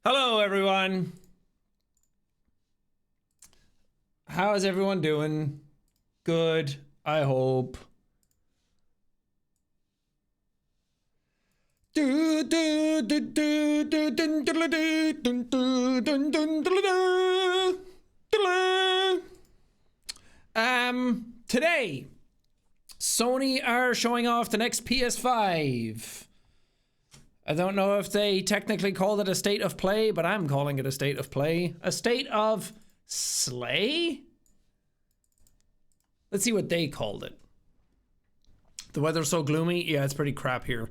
Hello, everyone. How is everyone doing? Good, I hope. Today, Sony are showing off the next PS5. I don't know if they technically called it a state of play, but I'm calling it a state of play. A state of slay? Let's see what they called it. The weather's so gloomy. Yeah, it's pretty crap here.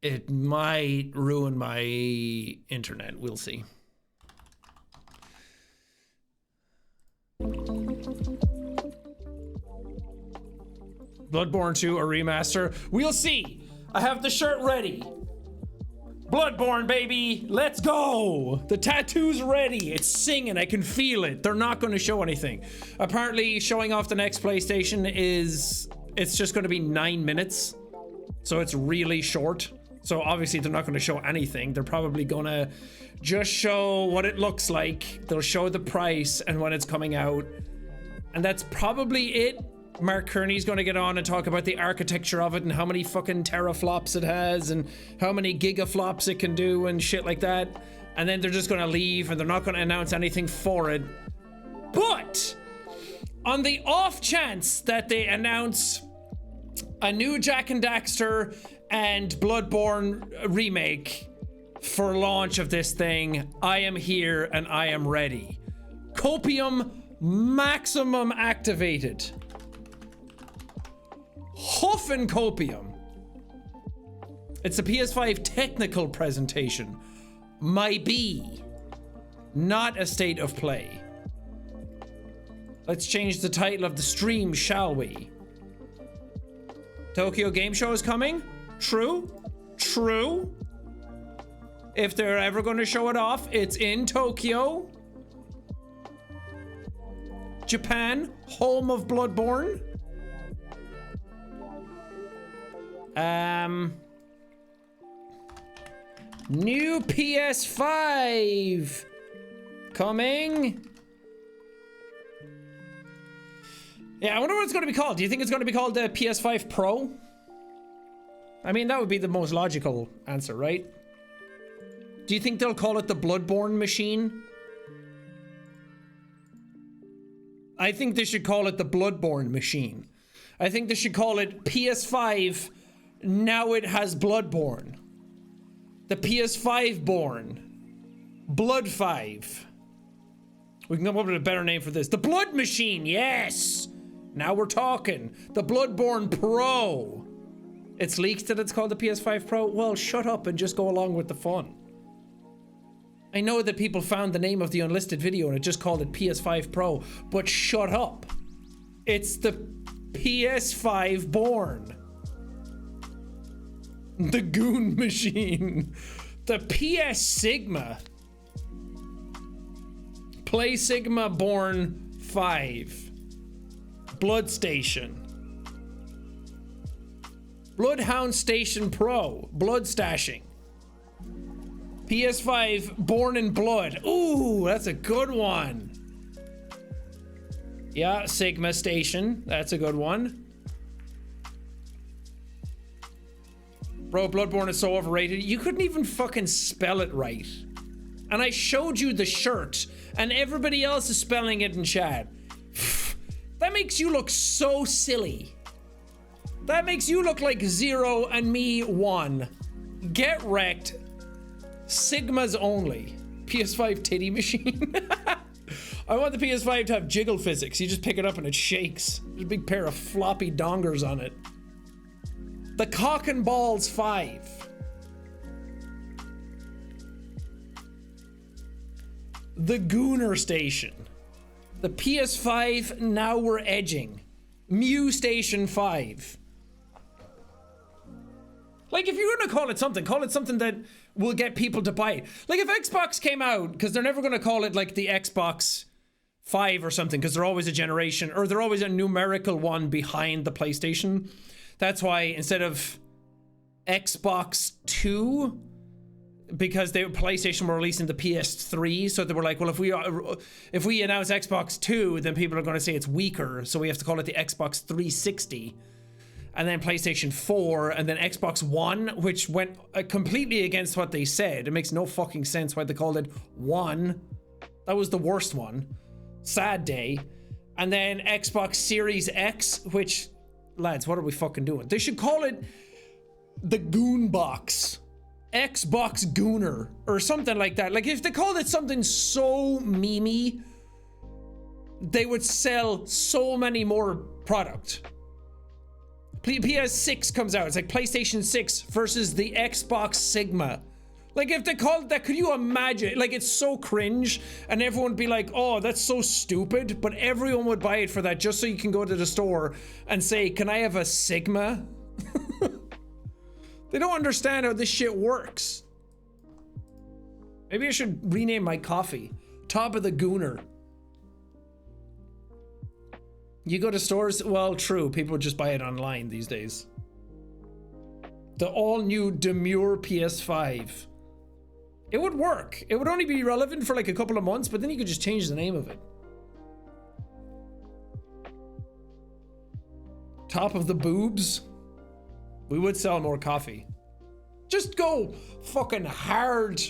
It might ruin my internet. We'll see. Bloodborne 2, a remaster. We'll see. I have the shirt ready. Bloodborne, baby. Let's go. The tattoo's ready. It's singing. I can feel it. They're not going to show anything. Apparently, showing off the next PlayStation it's just going to be 9 minutes. So it's really short. So obviously, they're not going to show anything. They're probably going to just show what it looks like. They'll show the price and when it's coming out. And that's probably it. Mark Kearney's going to get on and talk about the architecture of it and how many fucking teraflops it has and how many gigaflops it can do and shit like that. And then they're just going to leave and they're not going to announce anything for it. But on the off chance that they announce a new Jak and Daxter and Bloodborne remake for launch of this thing, I am here and I am ready. Copium maximum activated. Huffin' copium. It's a PS5 technical presentation. Might be. Not a state of play. Let's change the title of the stream, shall we? Tokyo Game Show is coming? True. True. If they're ever going to show it off, it's in Tokyo. Japan, home of Bloodborne. New PS5 coming. Yeah, I wonder what it's going to be called. Do you think it's going to be called the PS5 Pro? I mean, that would be the most logical answer, right? Do you think they'll call it the Bloodborne machine? I think they should call it the Bloodborne machine. I think they should call it PS5. Now it has Bloodborne. The PS5 born. Blood 5. We can come up with a better name for this. The Blood Machine, yes! Now we're talking. The Bloodborne Pro. It's leaked that it's called the PS5 Pro. Well, shut up and just go along with the fun. I know that people found the name of the unlisted video and it just called it PS5 Pro, but shut up. It's the PS5 born. The Goon Machine. The PS Sigma. Play Sigma Born 5. Blood Station. Bloodhound Station Pro. Blood Stashing. PS5 Born in Blood. Ooh, that's a good one. Yeah, Sigma Station. That's a good one. Bro, Bloodborne is so overrated. You couldn't even fucking spell it right. And I showed you the shirt, and everybody else is spelling it in chat. That makes you look so silly. That makes you look like 0 and me 1. Get wrecked. Sigmas only. PS5 titty machine. I want the PS5 to have jiggle physics. You just pick it up and it shakes. There's a big pair of floppy dongers on it. The Cock and Balls 5. The Gooner Station. The PS5 Now We're Edging. Mew Station 5. Like, if you're gonna call it something that will get people to buy it. Like, if Xbox came out, because they're never gonna call it like the Xbox 5 or something, because they're always a generation, or they're always a numerical one behind the PlayStation. That's why instead of Xbox 2, because PlayStation were releasing the PS3, so they were like, well, if we announce Xbox 2, then people are going to say it's weaker, so we have to call it the Xbox 360. And then PlayStation 4, and then Xbox One, which went completely against what they said. It makes no fucking sense why they called it One. That was the worst one. Sad day. And then Xbox Series X, which, lads, what are we fucking doing? They should call it the Goon Box. Xbox Gooner or something like that. Like, if they called it something so memey, they would sell so many more product. PS6 comes out. It's like PlayStation 6 versus the Xbox Sigma. Like, if they called it that, could you imagine? Like, it's so cringe, and everyone would be like, oh, that's so stupid, but everyone would buy it for that just so you can go to the store and say, can I have a Sigma? They don't understand how this shit works. Maybe I should rename my coffee Top of the Gooner. You go to stores, well, true, people would just buy it online these days. The all-new demure PS5. It would work. It would only be relevant for like a couple of months, but then you could just change the name of it. Top of the boobs. We would sell more coffee. Just go fucking hard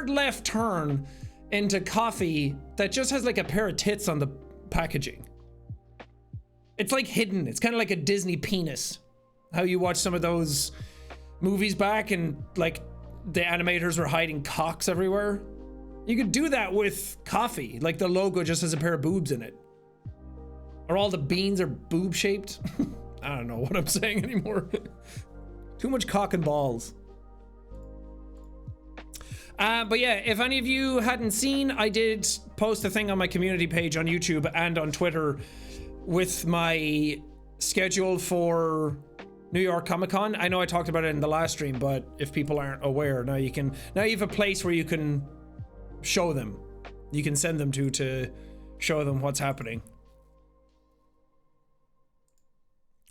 left turn into coffee that just has like a pair of tits on the packaging. It's like hidden. It's kind of like a Disney penis. How you watch some of those movies back and like the animators were hiding cocks everywhere. You could do that with coffee. Like the logo just has a pair of boobs in it. Or all the beans are boob shaped. I don't know what I'm saying anymore. Too much cock and balls. But yeah, if any of you hadn't seen, I did post a thing on my community page on YouTube and on Twitter with my schedule for New York Comic Con. I know I talked about it in the last stream, but if people aren't aware, now you have a place where you can show them. You can send them to show them what's happening.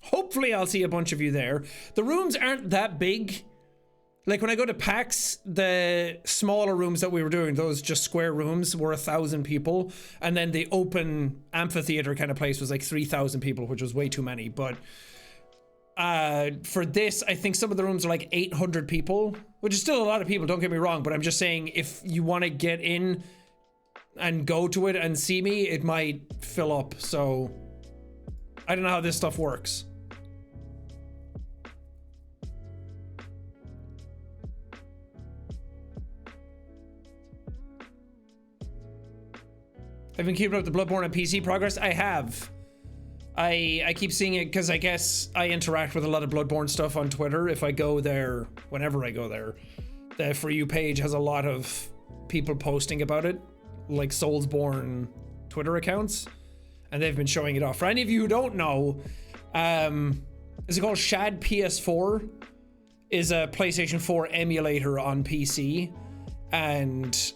Hopefully I'll see a bunch of you there. The rooms aren't that big. Like when I go to PAX, the smaller rooms that we were doing, those just square rooms, were 1,000 people. And then the open amphitheater kind of place was like 3,000 people, which was way too many. But for this, I think some of the rooms are like 800 people, which is still a lot of people, don't get me wrong. But I'm just saying, if you want to get in and go to it and see me, it might fill up. So I don't know how this stuff works. I've been keeping up the Bloodborne and PC progress. I have. I keep seeing it because I guess I interact with a lot of Bloodborne stuff on Twitter. If I go there, whenever I go there, the For You page has a lot of people posting about it, like Soulsborne Twitter accounts, and they've been showing it off. For any of you who don't know, is it called Shad PS4? Is a PlayStation 4 emulator on PC, and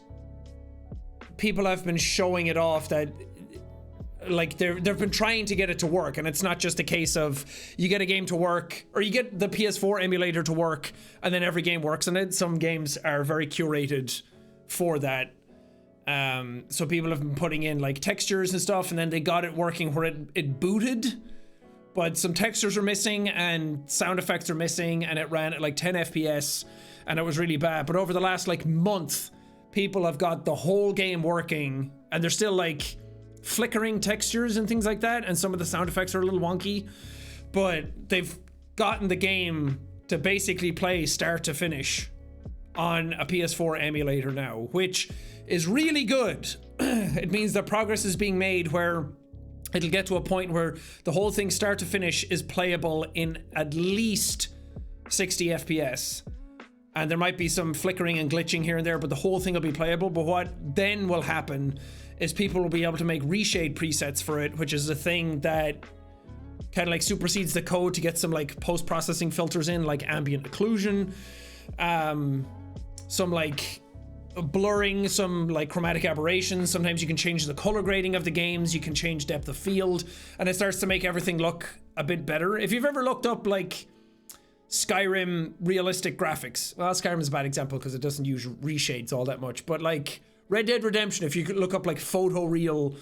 people have been showing it off that like they've been trying to get it to work, and it's not just a case of you get a game to work or you get the PS4 emulator to work and then every game works on it. Some games are very curated for that. So people have been putting in like textures and stuff, and then they got it working where it booted, but some textures are missing and sound effects are missing, and it ran at like 10 FPS and it was really bad. But over the last like month, people have got the whole game working, and they're still like flickering textures and things like that, and some of the sound effects are a little wonky, but they've gotten the game to basically play start to finish on a PS4 emulator now, which is really good. It means that progress is being made where it'll get to a point where the whole thing start to finish is playable in at least 60 FPS. And there might be some flickering and glitching here and there, but the whole thing will be playable. But what then will happen is people will be able to make reshade presets for it, which is a thing that kind of like supersedes the code to get some like post-processing filters in, like ambient occlusion, some like blurring, some like chromatic aberrations. Sometimes you can change the color grading of the games, you can change depth of field, and it starts to make everything look a bit better. If you've ever looked up like Skyrim realistic graphics. Well, Skyrim is a bad example because it doesn't use reshades all that much, but like Red Dead Redemption, if you could look up like photoreal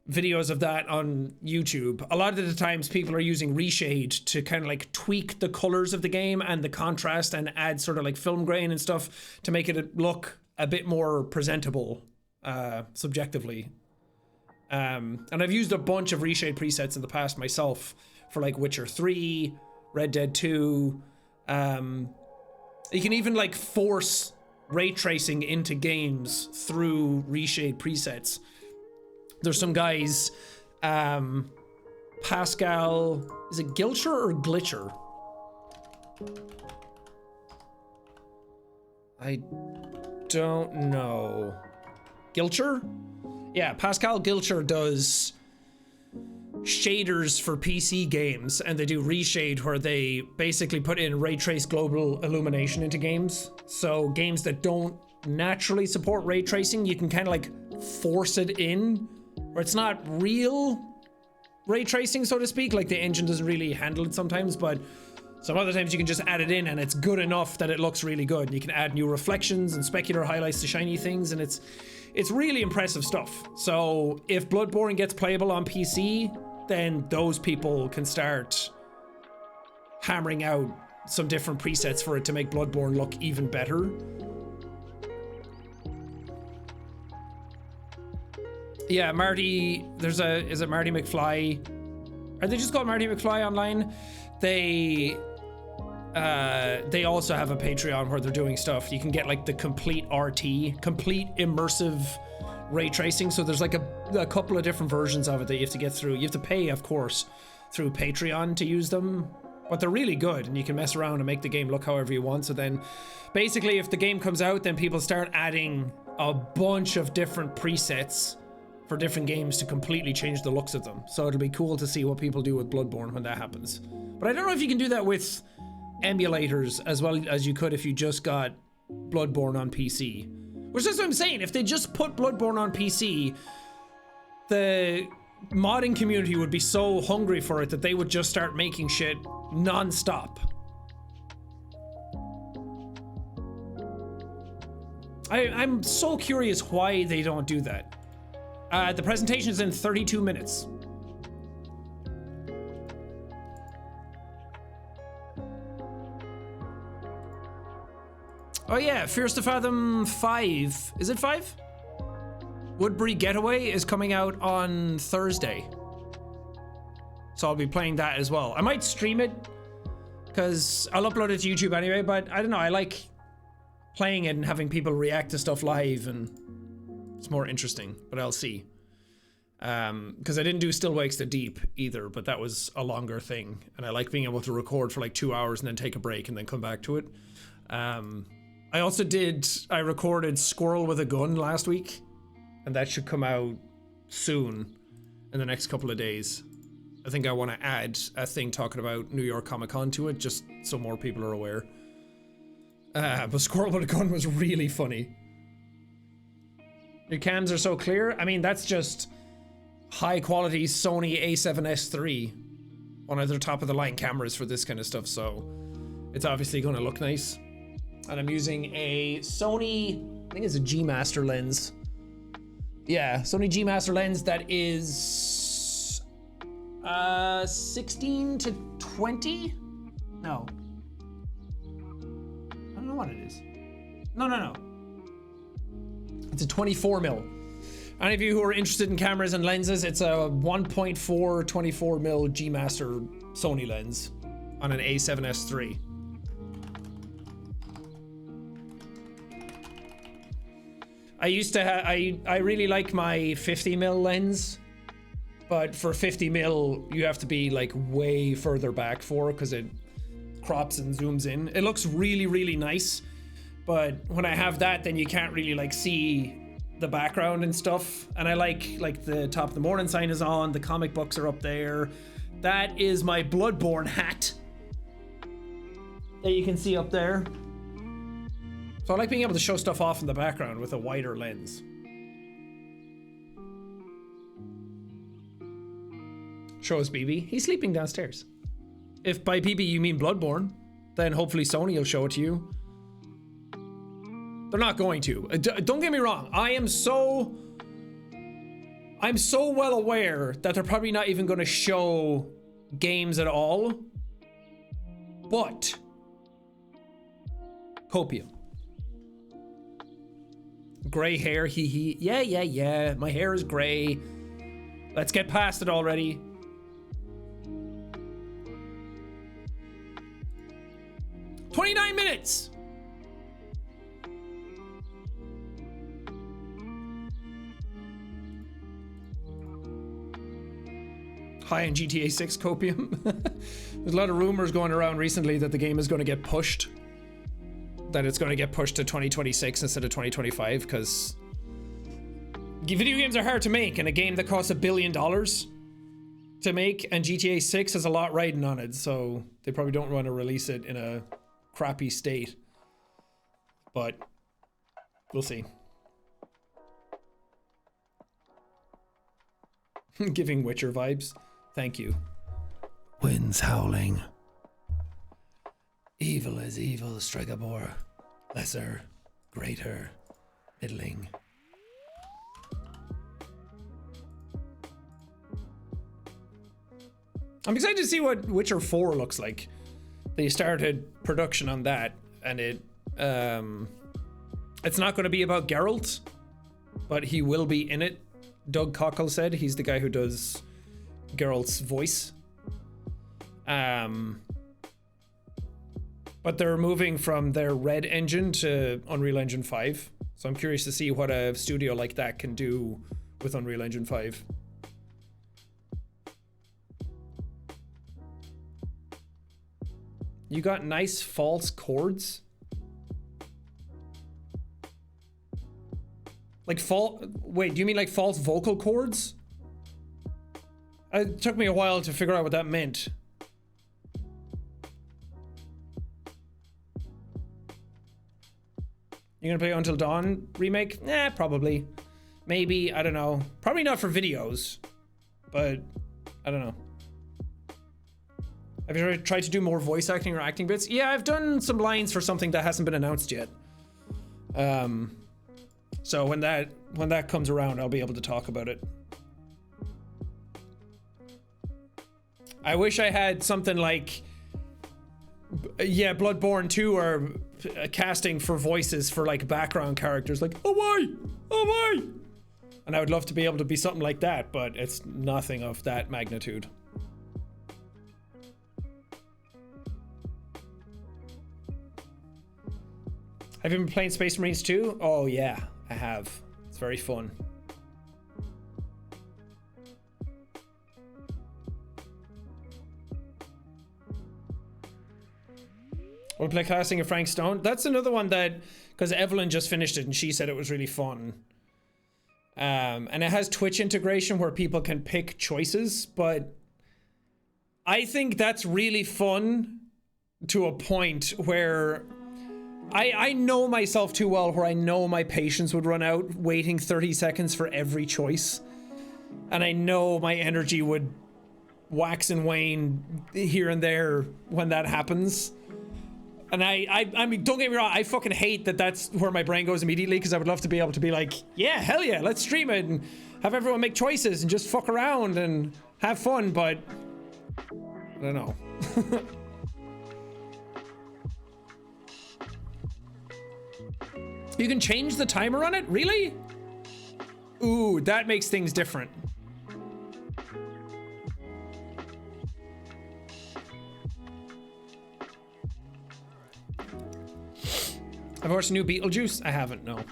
videos of that on YouTube, a lot of the times people are using reshade to kind of like tweak the colors of the game and the contrast and add sort of like film grain and stuff to make it look a bit more presentable subjectively. And I've used a bunch of reshade presets in the past myself for like Witcher 3, Red Dead 2. You can even like force ray tracing into games through reshade presets. There's some guys, Pascal, is it Gilcher or Glitcher? I don't know. Gilcher? Yeah, Pascal Gilcher does shaders for PC games, and they do reshade where they basically put in ray trace global illumination into games. So games that don't naturally support ray tracing, you can kind of like force it in, where it's not real ray tracing, so to speak. Like the engine doesn't really handle it sometimes, but some other times you can just add it in and it's good enough that it looks really good. And you can add new reflections and specular highlights to shiny things, and it's really impressive stuff. So if Bloodborne gets playable on PC, then those people can start hammering out some different presets for it to make Bloodborne look even better. Yeah, Marty, is it Marty McFly? Are they just called Marty McFly online? They also have a Patreon where they're doing stuff. You can get like the complete RT, complete immersive ray tracing. So there's like a couple of different versions of it that you have to get through. You have to pay, of course, through Patreon to use them, but they're really good and you can mess around and make the game look however you want. So then basically if the game comes out, then people start adding a bunch of different presets for different games to completely change the looks of them. So it'll be cool to see what people do with Bloodborne when that happens. But I don't know if you can do that with emulators as well as you could if you just got Bloodborne on PC. Which is what I'm saying, if they just put Bloodborne on PC, the modding community would be so hungry for it that they would just start making shit non-stop. I'm so curious why they don't do that. The presentation is in 32 minutes. Oh yeah, Fierce to Fathom 5. Is it 5? Woodbury Getaway is coming out on Thursday. So I'll be playing that as well. I might stream it, because I'll upload it to YouTube anyway, but I don't know, I like playing it and having people react to stuff live, and it's more interesting, but I'll see. Because I didn't do Still Wakes the Deep either, but that was a longer thing, and I like being able to record for like 2 hours and then take a break and then come back to it. I recorded Squirrel with a Gun last week, and that should come out soon in the next couple of days. I think I want to add a thing talking about New York Comic Con to it, just so more people are aware. But Squirrel with a Gun was really funny. Your cams are so clear. I mean, that's just high quality Sony A7S III, one of their top of the line cameras for this kind of stuff, so it's obviously going to look nice. And I'm using a Sony, I think it's a G Master lens. Yeah, Sony G Master lens that is 16 to 20? No. I don't know what it is. No. It's a 24 mil. Any of you who are interested in cameras and lenses, it's a 1.4 24 mil G Master Sony lens on an A7S III. I used to have, I really like my 50 mil lens, but for 50 mil, you have to be like way further back for, because it crops and zooms in. It looks really, really nice, but when I have that, then you can't really like see the background and stuff. And I like the top of the morning sign is on, the comic books are up there. That is my Bloodborne hat that you can see up there. So I like being able to show stuff off in the background with a wider lens. Show us BB. He's sleeping downstairs. If by BB you mean Bloodborne, then hopefully Sony will show it to you. They're not going to. Don't get me wrong. I'm so well aware that they're probably not even going to show games at all. But copium. Gray hair, hee hee. Yeah. My hair is gray. Let's get past it already. "29 minutes. High in GTA 6 copium. There's a lot of rumors going around recently that the game is going to get pushed. That it's going to get pushed to 2026 instead of 2025 because video games are hard to make, and a game that costs $1 billion to make, and GTA 6 has a lot riding on it, so they probably don't want to release it in a crappy state. But we'll see. Giving Witcher vibes. Thank you. Winds howling. Evil is evil, Strigabor. Lesser, greater, middling. I'm excited to see what Witcher 4 looks like. They started production on that, and it's not going to be about Geralt, but he will be in it. Doug Cockle said he's the guy who does Geralt's voice. But they're moving from their Red engine to Unreal Engine 5. So I'm curious to see what a studio like that can do with Unreal Engine 5. You got nice false chords? Like wait, do you mean like false vocal cords? It took me a while to figure out what that meant. You gonna play Until Dawn remake? Nah, probably. Maybe, I don't know. Probably not for videos, but I don't know. Have you ever tried to do more voice acting or acting bits? Yeah, I've done some lines for something that hasn't been announced yet. So when that comes around, I'll be able to talk about it. I wish I had something like, yeah, Bloodborne 2 or casting for voices for like background characters, like oh why, and I would love to be able to be something like that, but it's nothing of that magnitude. Have you been playing Space Marines 2? Oh yeah, I have. It's very fun. We'll play casting of Frank Stone. That's another one that, because Evelyn just finished it and she said it was really fun. And it has Twitch integration where people can pick choices, but I think that's really fun to a point where I know myself too well, where I know my patience would run out waiting 30 seconds for every choice. And I know my energy would wax and wane here and there when that happens. And I mean, don't get me wrong, I fucking hate that that's where my brain goes immediately, because I would love to be able to be like, yeah, hell yeah, let's stream it and have everyone make choices and just fuck around and have fun, but I don't know. You can change the timer on it? Really? Ooh, that makes things different. I've watched new Beetlejuice. I haven't, no.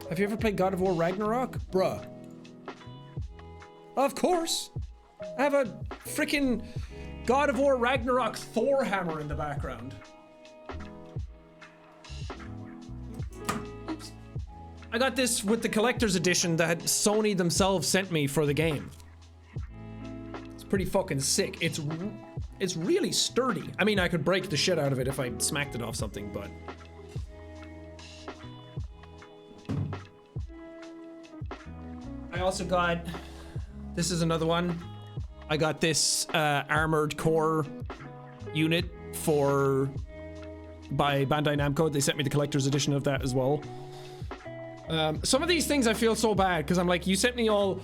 Have you ever played God of War Ragnarok? Bruh. Of course. I have a freaking God of War Ragnarok Thor hammer in the background. Oops. I got this with the collector's edition that Sony themselves sent me for the game. It's pretty fucking sick. It's really sturdy. I mean, I could break the shit out of it if I smacked it off something, but... I also got... This is another one. I got this Armored Core unit by Bandai Namco. They sent me the collector's edition of that as well. Some of these things I feel so bad because I'm like, you sent me all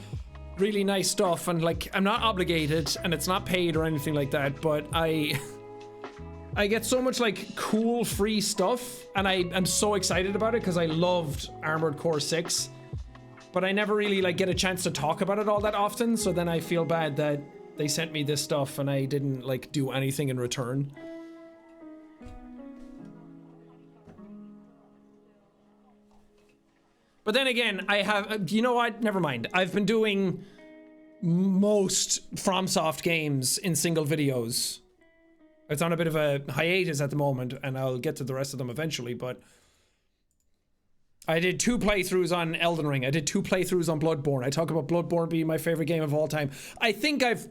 really nice stuff and like I'm not obligated and it's not paid or anything like that, but I get so much like cool free stuff and I'm so excited about it because I loved Armored Core 6, but I never really like get a chance to talk about it all that often, so then I feel bad that they sent me this stuff and I didn't like do anything in return. But then again, I have, you know what, never mind. I've been doing most FromSoft games in single videos. It's on a bit of a hiatus at the moment, and I'll get to the rest of them eventually, but I did 2 playthroughs on Elden Ring. I did 2 playthroughs on Bloodborne. I talk about Bloodborne being my favorite game of all time. I think I've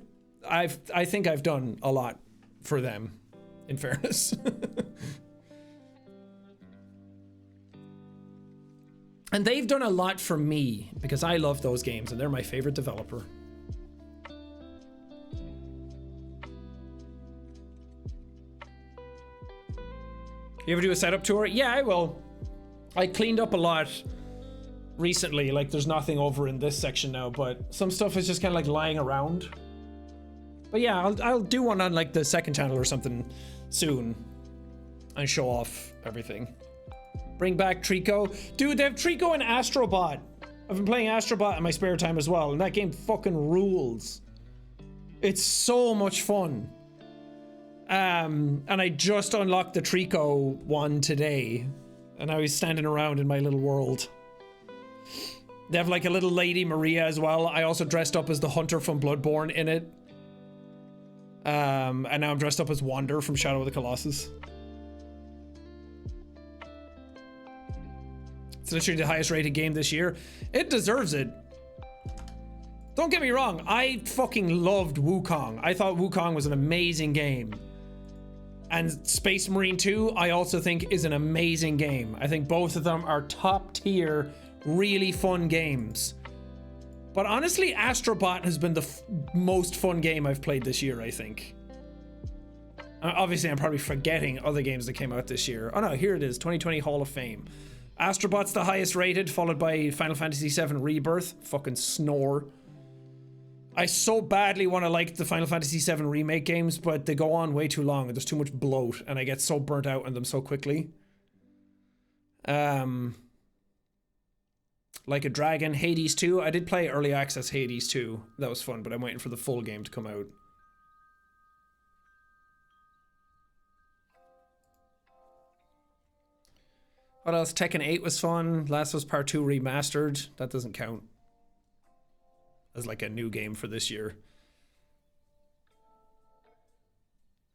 done a lot for them, in fairness. And they've done a lot for me because I love those games and they're my favorite developer. You ever do a setup tour? Yeah, I will. I cleaned up a lot recently. Like there's nothing over in this section now, but some stuff is just kind of like lying around. But yeah, I'll do one on like the second channel or something soon and show off everything. Bring back Trico. Dude, they have Trico and Astrobot. I've been playing Astrobot in my spare time as well, and that game fucking rules. It's so much fun. And I just unlocked the Trico one today, and I was standing around in my little world. They have like a little Lady Maria as well. I also dressed up as the hunter from Bloodborne in it. And now I'm dressed up as Wander from Shadow of the Colossus. It's literally the highest rated game this year. It deserves it. Don't get me wrong, I fucking loved Wukong. I thought Wukong was an amazing game. And Space Marine 2, I also think is an amazing game. I think both of them are top tier, really fun games. But honestly, Astrobot has been the most fun game I've played this year, I think. Obviously, I'm probably forgetting other games that came out this year. Oh no, here it is, 2020 Hall of Fame. Astrobot's the highest rated, followed by Final Fantasy VII Rebirth. Fucking snore. I so badly want to like the Final Fantasy VII Remake games, but they go on way too long and there's too much bloat and I get so burnt out on them so quickly. Like a Dragon, Hades 2. I did play Early Access Hades 2. That was fun, but I'm waiting for the full game to come out. What else? Tekken 8 was fun. Last of Us Part 2 Remastered. That doesn't count as like a new game for this year.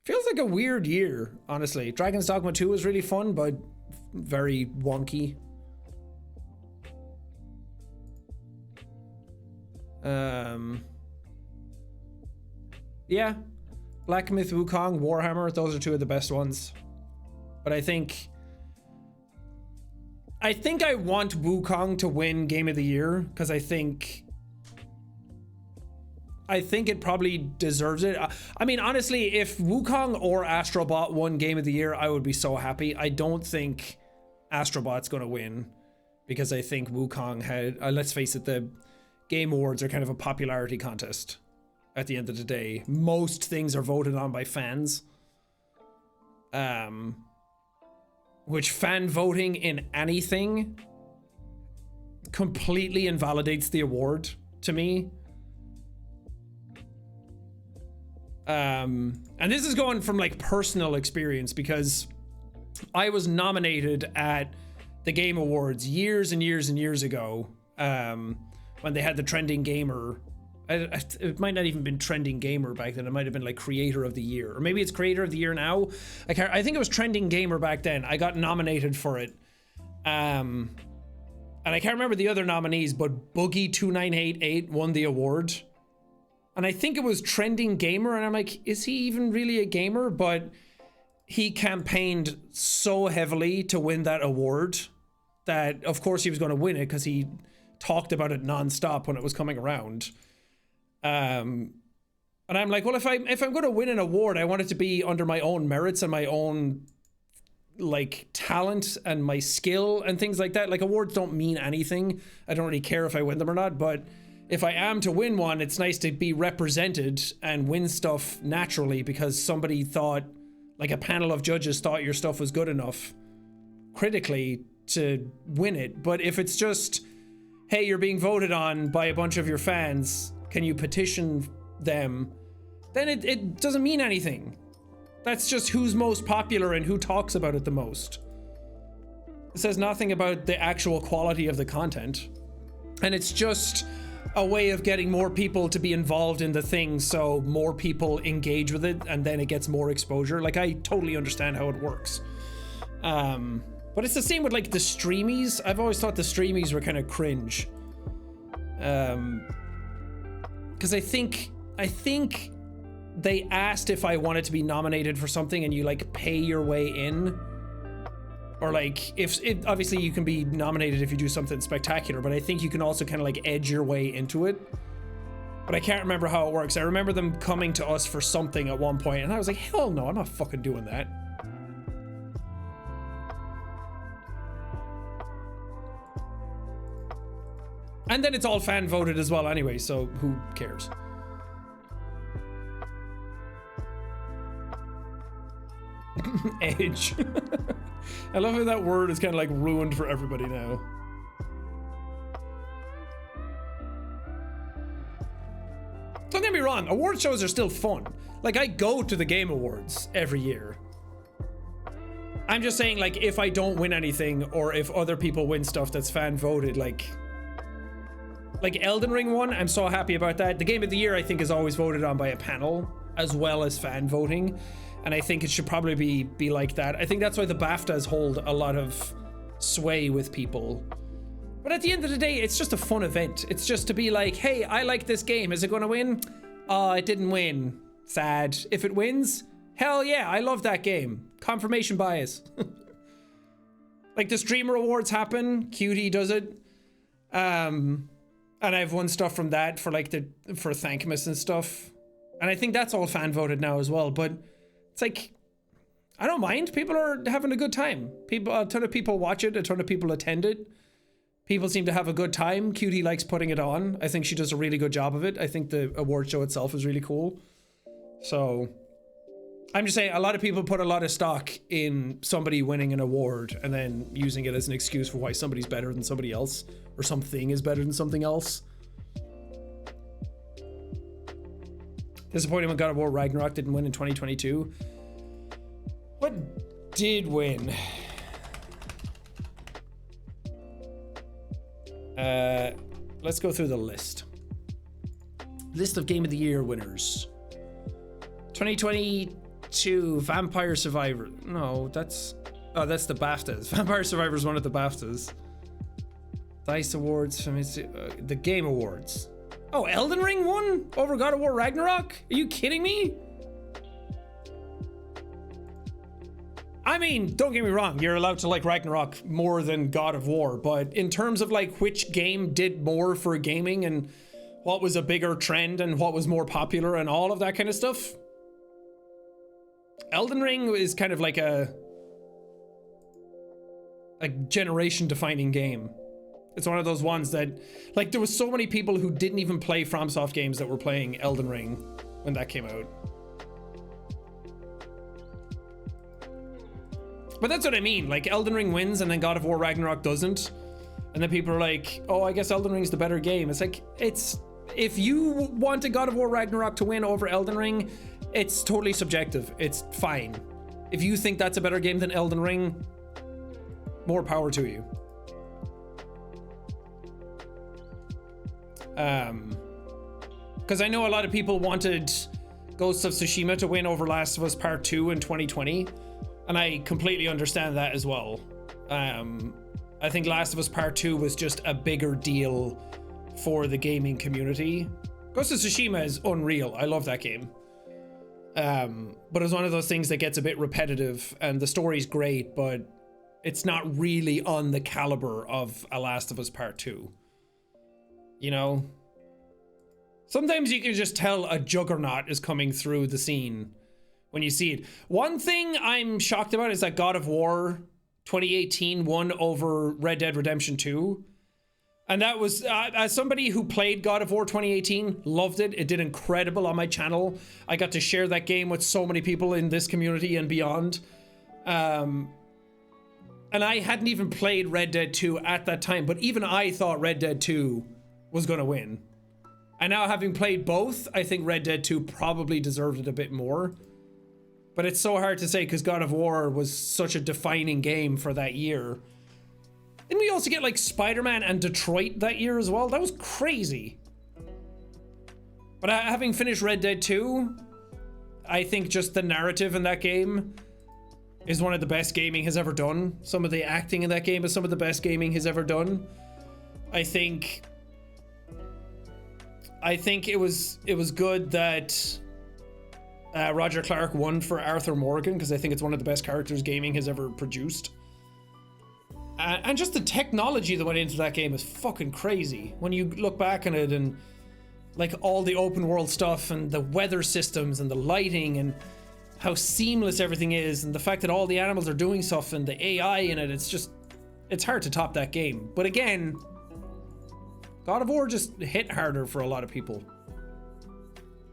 Feels like a weird year, honestly. Dragon's Dogma 2 was really fun, but very wonky. Yeah. Black Myth Wukong, Warhammer, those are 2 of the best ones. But I think I want Wukong to win Game of the Year because I think it probably deserves it. I mean, honestly, if Wukong or Astrobot won Game of the Year, I would be so happy. I don't think Astrobot's going to win because I think Wukong had, let's face it, the Game Awards are kind of a popularity contest at the end of the day. Most things are voted on by fans. Which fan voting in anything completely invalidates the award to me. And this is going from like personal experience because I was nominated at the Game Awards years and years and years ago when they had the Trending Gamer. It might not even been Trending Gamer back then. It might have been like Creator of the Year, or maybe it's Creator of the Year now. I think it was Trending Gamer back then. I got nominated for it, and I can't remember the other nominees, but Boogie2988 won the award, and I think it was Trending Gamer. And I'm like, is he even really a gamer? But he campaigned so heavily to win that award that, of course, he was going to win it because he talked about it nonstop when it was coming around. And I'm like, well, if I'm going to win an award, I want it to be under my own merits and my own like talent and my skill and things like that. Like, awards don't mean anything. I don't really care if I win them or not, but if I am to win one, it's nice to be represented and win stuff naturally because somebody thought, like a panel of judges thought your stuff was good enough critically to win it. But if it's just, hey, you're being voted on by a bunch of your fans, can you petition them? Then it doesn't mean anything. That's just who's most popular and who talks about it the most. It says nothing about the actual quality of the content. And it's just a way of getting more people to be involved in the thing so more people engage with it and then it gets more exposure. Like, I totally understand how it works. But it's the same with like the streamies. I've always thought the streamies were kind of cringe. Because I think they asked if I wanted to be nominated for something and you like pay your way in. Or like, obviously you can be nominated if you do something spectacular, but I think you can also kind of like edge your way into it. But I can't remember how it works. I remember them coming to us for something at one point and I was like, hell no, I'm not fucking doing that. And then it's all fan voted as well anyway, so who cares? Edge. I love how that word is kind of like ruined for everybody now. Don't get me wrong, award shows are still fun. Like, I go to the Game Awards every year. I'm just saying, like, if I don't win anything or if other people win stuff that's fan voted, like Elden Ring won, I'm so happy about that. The Game of the Year, I think, is always voted on by a panel as well as fan voting. And I think it should probably be like that. I think that's why the BAFTAs hold a lot of sway with people. But at the end of the day, it's just a fun event. It's just to be like, hey, I like this game. Is it going to win? It didn't win. Sad. If it wins, hell yeah, I love that game. Confirmation bias. Like the Streamer Awards happen. Cutie does it. And I've won stuff from that for like for Thankmas and stuff. And I think that's all fan voted now as well. But it's like, I don't mind. People are having a good time. A ton of people watch it. A ton of people attend it. People seem to have a good time. Cutie likes putting it on. I think she does a really good job of it. I think the award show itself is really cool. So I'm just saying, a lot of people put a lot of stock in somebody winning an award and then using it as an excuse for why somebody's better than somebody else or something is better than something else. Disappointing when God of War Ragnarok didn't win in 2022. What did win? Let's go through the list. List of Game of the Year winners. 2022 Vampire Survivor. No, that's the BAFTAs. Vampire Survivor is one of the BAFTAs. DICE Awards. The Game Awards. Oh, Elden Ring won over God of War Ragnarok? Are you kidding me? I mean, don't get me wrong, you're allowed to like Ragnarok more than God of War, but in terms of like which game did more for gaming and what was a bigger trend and what was more popular and all of that kind of stuff, Elden Ring is kind of like a generation-defining game. It's one of those ones that, like, there was so many people who didn't even play FromSoft games that were playing Elden Ring when that came out. But that's what I mean, like, Elden Ring wins and then God of War Ragnarok doesn't. And then people are like, oh, I guess Elden Ring's the better game. It's like, if you wanted God of War Ragnarok to win over Elden Ring, it's totally subjective. It's fine. If you think that's a better game than Elden Ring, more power to you. Because I know a lot of people wanted Ghost of Tsushima to win over Last of Us Part 2 in 2020, and I completely understand that as well. I think Last of Us Part 2 was just a bigger deal for the gaming community. Ghost of Tsushima is unreal. I love that game. But it's one of those things that gets a bit repetitive, and the story's great, but it's not really on the caliber of a Last of Us Part 2. You know? Sometimes you can just tell a juggernaut is coming through the scene when you see it. One thing I'm shocked about is that God of War 2018 won over Red Dead Redemption 2. And that was, as somebody who played God of War 2018, loved it. It did incredible on my channel. I got to share that game with so many people in this community and beyond. And I hadn't even played Red Dead 2 at that time, but even I thought Red Dead 2 was gonna win. And now having played both, I think Red Dead 2 probably deserved it a bit more. But it's so hard to say because God of War was such a defining game for that year. Didn't we also get like Spider-Man and Detroit that year as well? That was crazy. But having finished Red Dead 2, I think just the narrative in that game is one of the best gaming has ever done. Some of the acting in that game is some of the best gaming has ever done. I think it was good that Roger Clark won for Arthur Morgan, because I think it's one of the best characters gaming has ever produced. And just the technology that went into that game is fucking crazy. When you look back on it and like all the open world stuff and the weather systems and the lighting and how seamless everything is and the fact that all the animals are doing stuff and the AI in it, it's hard to top that game. But again, God of War just hit harder for a lot of people.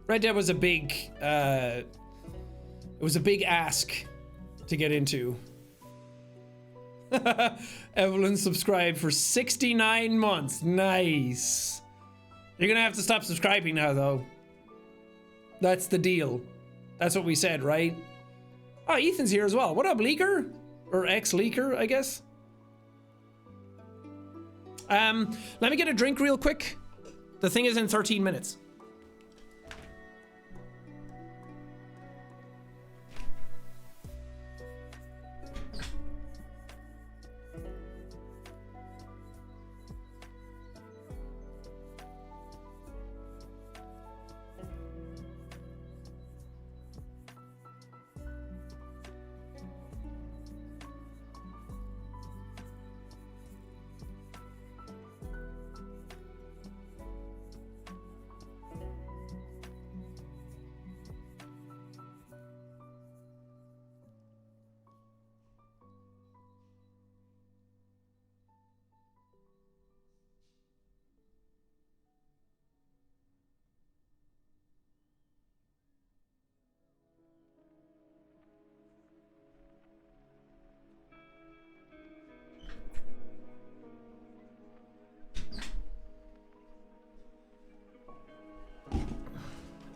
Red Dead was a big, it was a big ask to get into. Evelyn subscribed for 69 months. Nice. You're gonna have to stop subscribing now, though. That's the deal. That's what we said, right? Oh, Ethan's here as well. What up, Leaker? Or ex-Leaker, I guess. Let me get a drink real quick. The thing is in 13 minutes.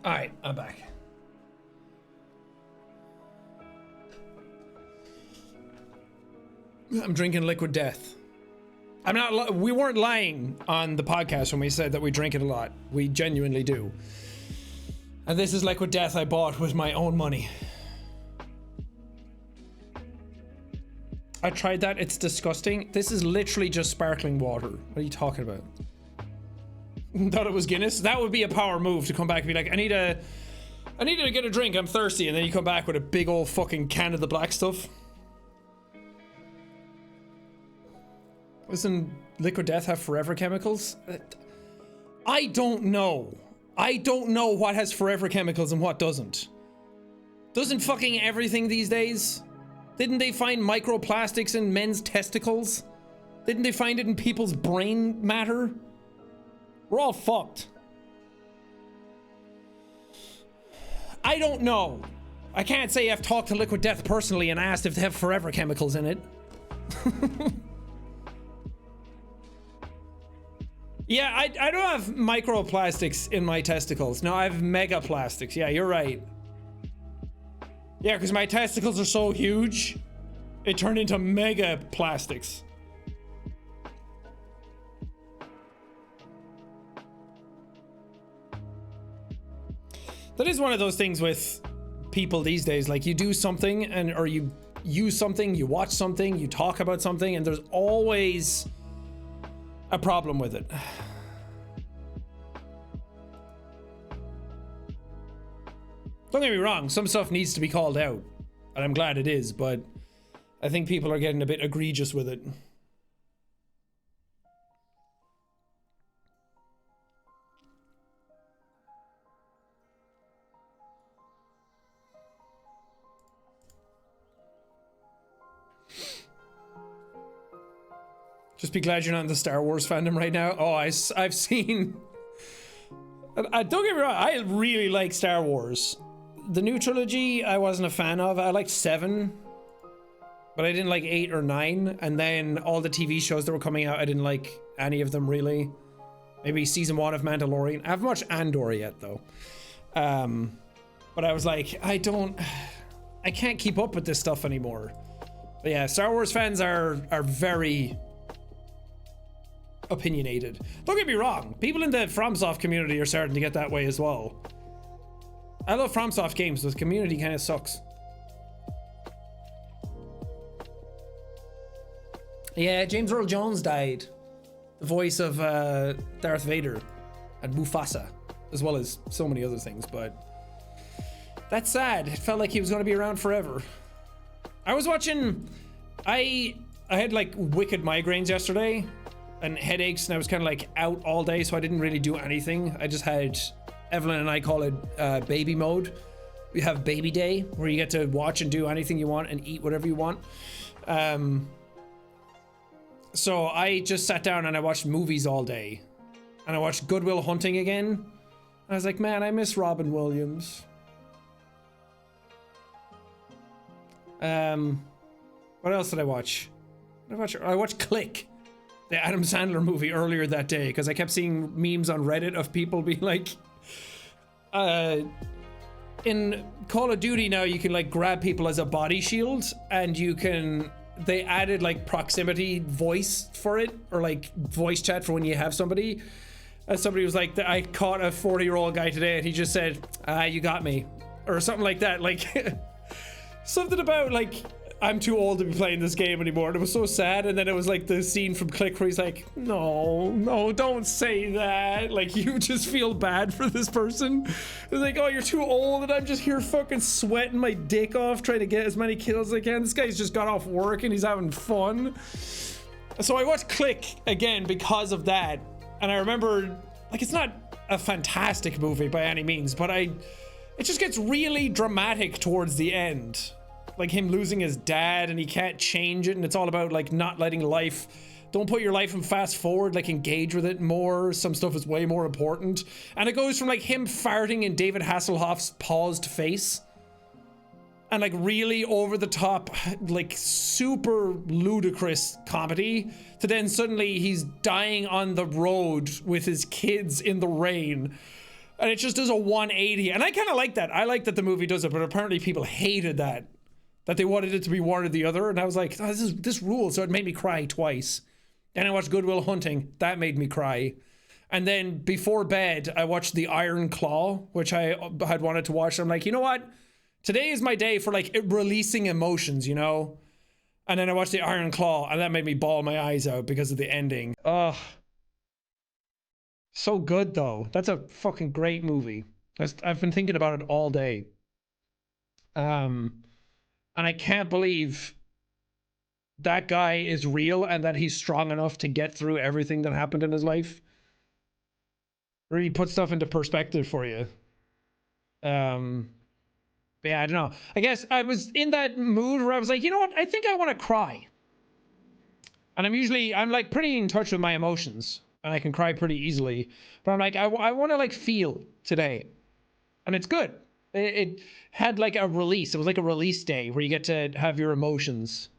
All right, I'm back. I'm drinking Liquid Death. I'm not. We weren't lying on the podcast when we said that we drink it a lot. We genuinely do. And this is Liquid Death I bought with my own money. I tried that. It's disgusting. This is literally just sparkling water. What are you talking about? Thought it was Guinness. That would be a power move to come back and be like, I need to get a drink. I'm thirsty, and then you come back with a big old fucking can of the black stuff. Doesn't Liquid Death have forever chemicals? I don't know. I don't know what has forever chemicals and what doesn't. Doesn't fucking everything these days? Didn't they find microplastics in men's testicles? Didn't they find it in people's brain matter? We're all fucked. I don't know. I can't say I've talked to Liquid Death personally and asked if they have forever chemicals in it. Yeah, I don't have microplastics in my testicles. No, I have megaplastics. Yeah, you're right. Yeah, because my testicles are so huge, it turned into mega plastics. That is one of those things with people these days. Like, you do something or you use something, you watch something, you talk about something, and there's always a problem with it. Don't get me wrong, some stuff needs to be called out, and I'm glad it is, but I think people are getting a bit egregious with it. Just be glad you're not in the Star Wars fandom right now. Oh, I've seen... don't get me wrong, I really like Star Wars. The new trilogy, I wasn't a fan of. I liked 7, but I didn't like 8 or 9. And then all the TV shows that were coming out, I didn't like any of them really. Maybe season 1 of Mandalorian. I haven't watched Andor yet though. But I was like, I can't keep up with this stuff anymore. But yeah, Star Wars fans are very opinionated. Don't get me wrong, people in the FromSoft community are starting to get that way as well. I love FromSoft games, but the community kind of sucks. Yeah, James Earl Jones died. The voice of Darth Vader and Mufasa, as well as so many other things, but that's sad. It felt like he was going to be around forever. I was watching... I had like wicked migraines yesterday and headaches, and I was kind of like out all day, so I didn't really do anything. I just had... Evelyn and I call it baby mode. We have baby day, where you get to watch and do anything you want and eat whatever you want. So I just sat down and I watched movies all day. And I watched Good Will Hunting again. I was like, man, I miss Robin Williams. What else did I watch? I watched Click, the Adam Sandler movie, earlier that day, because I kept seeing memes on Reddit of people being like, in Call of Duty now you can like grab people as a body shield, and you can, they added like proximity voice for it, or like voice chat for when you have somebody. And somebody was like, I caught a 40-year-old guy today and he just said, you got me, or something like that. Like something about like, I'm too old to be playing this game anymore. And it was so sad. And then it was like the scene from Click where he's like, no, don't say that. Like, you just feel bad for this person. It's like, oh, you're too old and I'm just here fucking sweating my dick off trying to get as many kills as I can. This guy's just got off work and he's having fun. So I watched Click again because of that. And I remember, like, it's not a fantastic movie by any means, but it just gets really dramatic towards the end. Like him losing his dad and he can't change it, and it's all about like not letting life, don't put your life in fast forward, like engage with it more. Some stuff is way more important. And it goes from like him farting in David Hasselhoff's paused face and like really over the top, like super ludicrous comedy, to then suddenly he's dying on the road with his kids in the rain. And it just does a 180. And I kind of like that. I like that the movie does it, but apparently people hated that they wanted it to be one or the other. And I was like, oh, this rules. So it made me cry twice. Then I watched Good Will Hunting. That made me cry. And then before bed, I watched The Iron Claw, which I had wanted to watch. I'm like, you know what? Today is my day for like releasing emotions, you know? And then I watched The Iron Claw, and that made me bawl my eyes out because of the ending. Ugh. So good, though. That's a fucking great movie. I've been thinking about it all day. And I can't believe that guy is real and that he's strong enough to get through everything that happened in his life. Really put stuff into perspective for you. But yeah, I don't know. I guess I was in that mood where I was like, you know what? I think I want to cry. And I'm like pretty in touch with my emotions, and I can cry pretty easily. But I'm like, I want to like feel today. And it's good. It had like a release. It was like a release day where you get to have your emotions.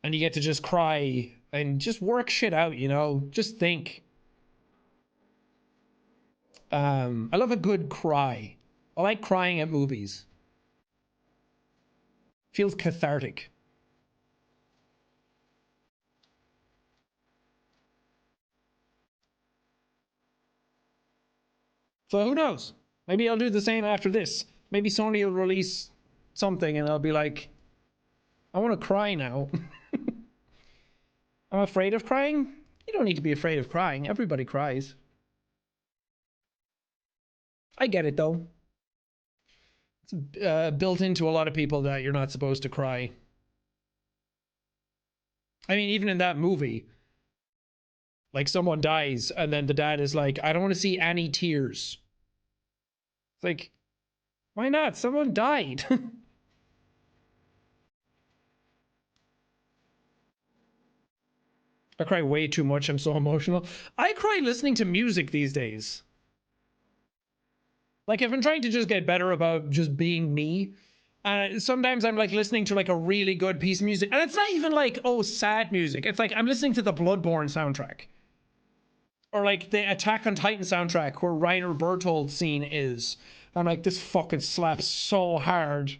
And you get to just cry and just work shit out, you know? Just think. I love a good cry. I like crying at movies. Feels cathartic. So who knows? Maybe I'll do the same after this. Maybe Sony will release something and I'll be like, I want to cry now. I'm afraid of crying? You don't need to be afraid of crying. Everybody cries. I get it though. It's built into a lot of people that you're not supposed to cry. I mean, even in that movie, like someone dies and then the dad is like, I don't want to see any tears. It's like, why not? Someone died. I cry way too much. I'm so emotional. I cry listening to music these days. Like, I've been trying to just get better about just being me. Sometimes I'm like listening to like a really good piece of music, and it's not even like, oh, sad music. It's like I'm listening to the Bloodborne soundtrack, or like the Attack on Titan soundtrack where Reiner Berthold scene is. I'm like, this fucking slaps so hard.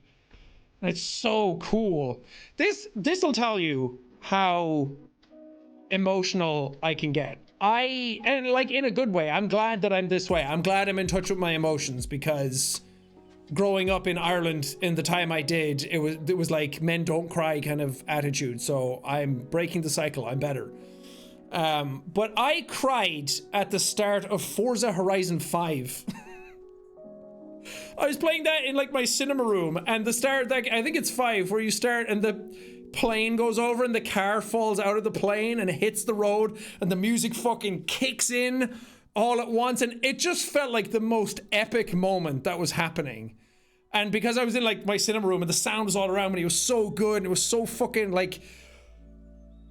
And it's so cool. This'll tell you how emotional I can get. And like in a good way. I'm glad that I'm this way. I'm glad I'm in touch with my emotions, because growing up in Ireland in the time I did, it was like men don't cry kind of attitude. So I'm breaking the cycle. I'm better. But I cried at the start of Forza Horizon 5. I was playing that in like my cinema room, and the start, like, I think it's 5, where you start and the plane goes over and the car falls out of the plane and it hits the road and the music fucking kicks in all at once, and it just felt like the most epic moment that was happening. And because I was in like my cinema room and the sound was all around me, it was so good, and it was so fucking like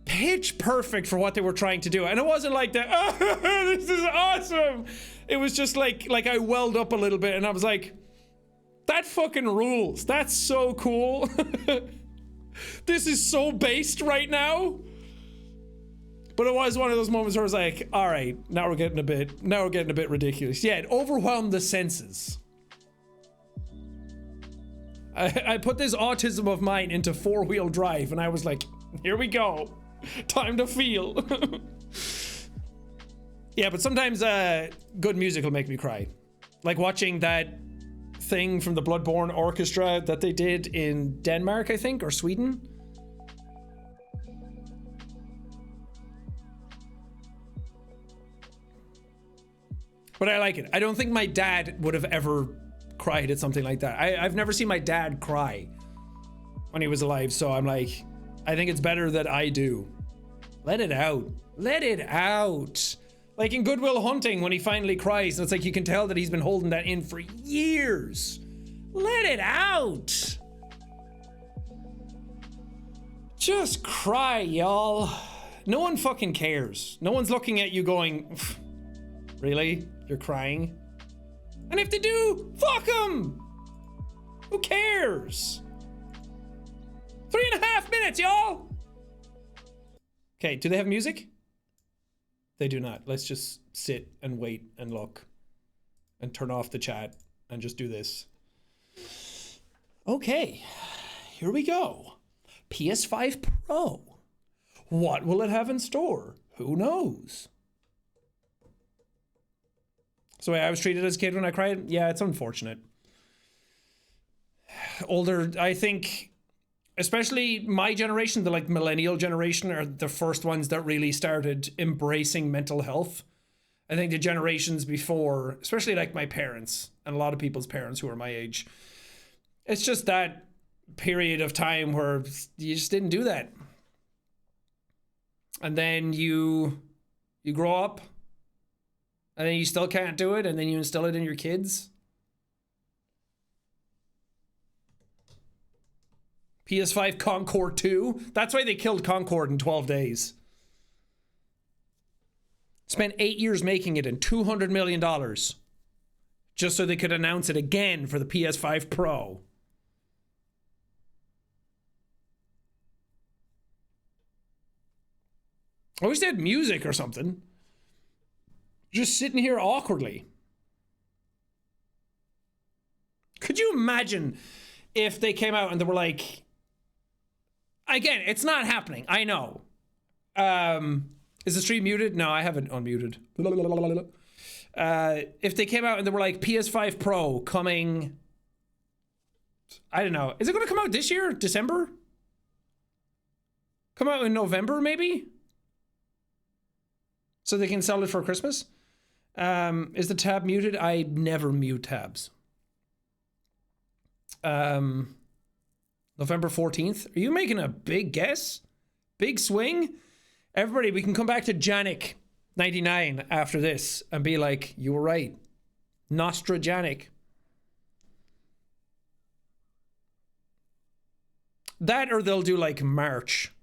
pitch perfect for what they were trying to do. And it wasn't like that, oh, this is awesome. It was just like I welled up a little bit, and I was like, that fucking rules. That's so cool. This is so based right now. But it was one of those moments where I was like, all right, now we're getting a bit ridiculous. Yeah, it overwhelmed the senses. I put this autism of mine into 4-wheel drive, and I was like, here we go. Time to feel. Yeah, but sometimes good music will make me cry. Like watching that thing from the Bloodborne orchestra that they did in Denmark, I think, or Sweden. But I like it. I don't think my dad would have ever cried at something like that. I've never seen my dad cry when he was alive, so I'm like, I think it's better that I do. Let it out. Let it out. Like in Good Will Hunting, when he finally cries, and it's like you can tell that he's been holding that in for years. Let it out. Just cry, y'all. No one fucking cares. No one's looking at you going, really? You're crying? And if they do, fuck them. Who cares? 3.5 minutes, y'all. Okay, do they have music? They do not. Let's just sit and wait and look and turn off the chat and just do this. Okay, here we go. PS5 Pro. What will it have in store? Who knows? So I was treated as a kid when I cried? Yeah, it's unfortunate. Older, I think, especially my generation, the like millennial generation, are the first ones that really started embracing mental health. I think the generations before, especially like my parents and a lot of people's parents who are my age, it's just that period of time where you just didn't do that. And then you grow up, and then you still can't do it, and then you instill it in your kids. PS5 Concord 2. That's why they killed Concord in 12 days. Spent 8 years making it and $200 million just so they could announce it again for the PS5 Pro. I wish they had music or something. Just sitting here awkwardly. Could you imagine if they came out and they were like, again, it's not happening, I know. Is the stream muted? No, I haven't unmuted. If they came out and they were like, PS5 Pro coming, I don't know. Is it going to come out this year? December? Come out in November, maybe? So they can sell it for Christmas? Is the tab muted? I never mute tabs. November 14th. Are you making a big guess? Big swing? Everybody, we can come back to Janik 99 after this and be like, you were right. Nostra Janik. That, or they'll do like March.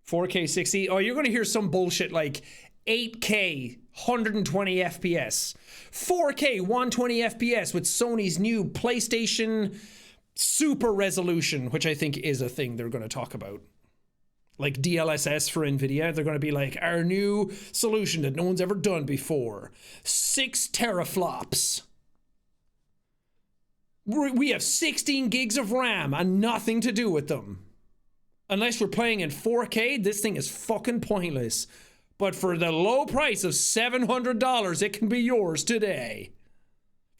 4K 60. Oh, you're going to hear some bullshit like 8K 120 FPS, 4K 120 FPS with Sony's new PlayStation Super Resolution, which I think is a thing they're going to talk about. Like DLSS for NVIDIA, they're going to be like, our new solution that no one's ever done before. 6 teraflops. We have 16 gigs of RAM and nothing to do with them. Unless you're playing in 4K, this thing is fucking pointless. But for the low price of $700, it can be yours today.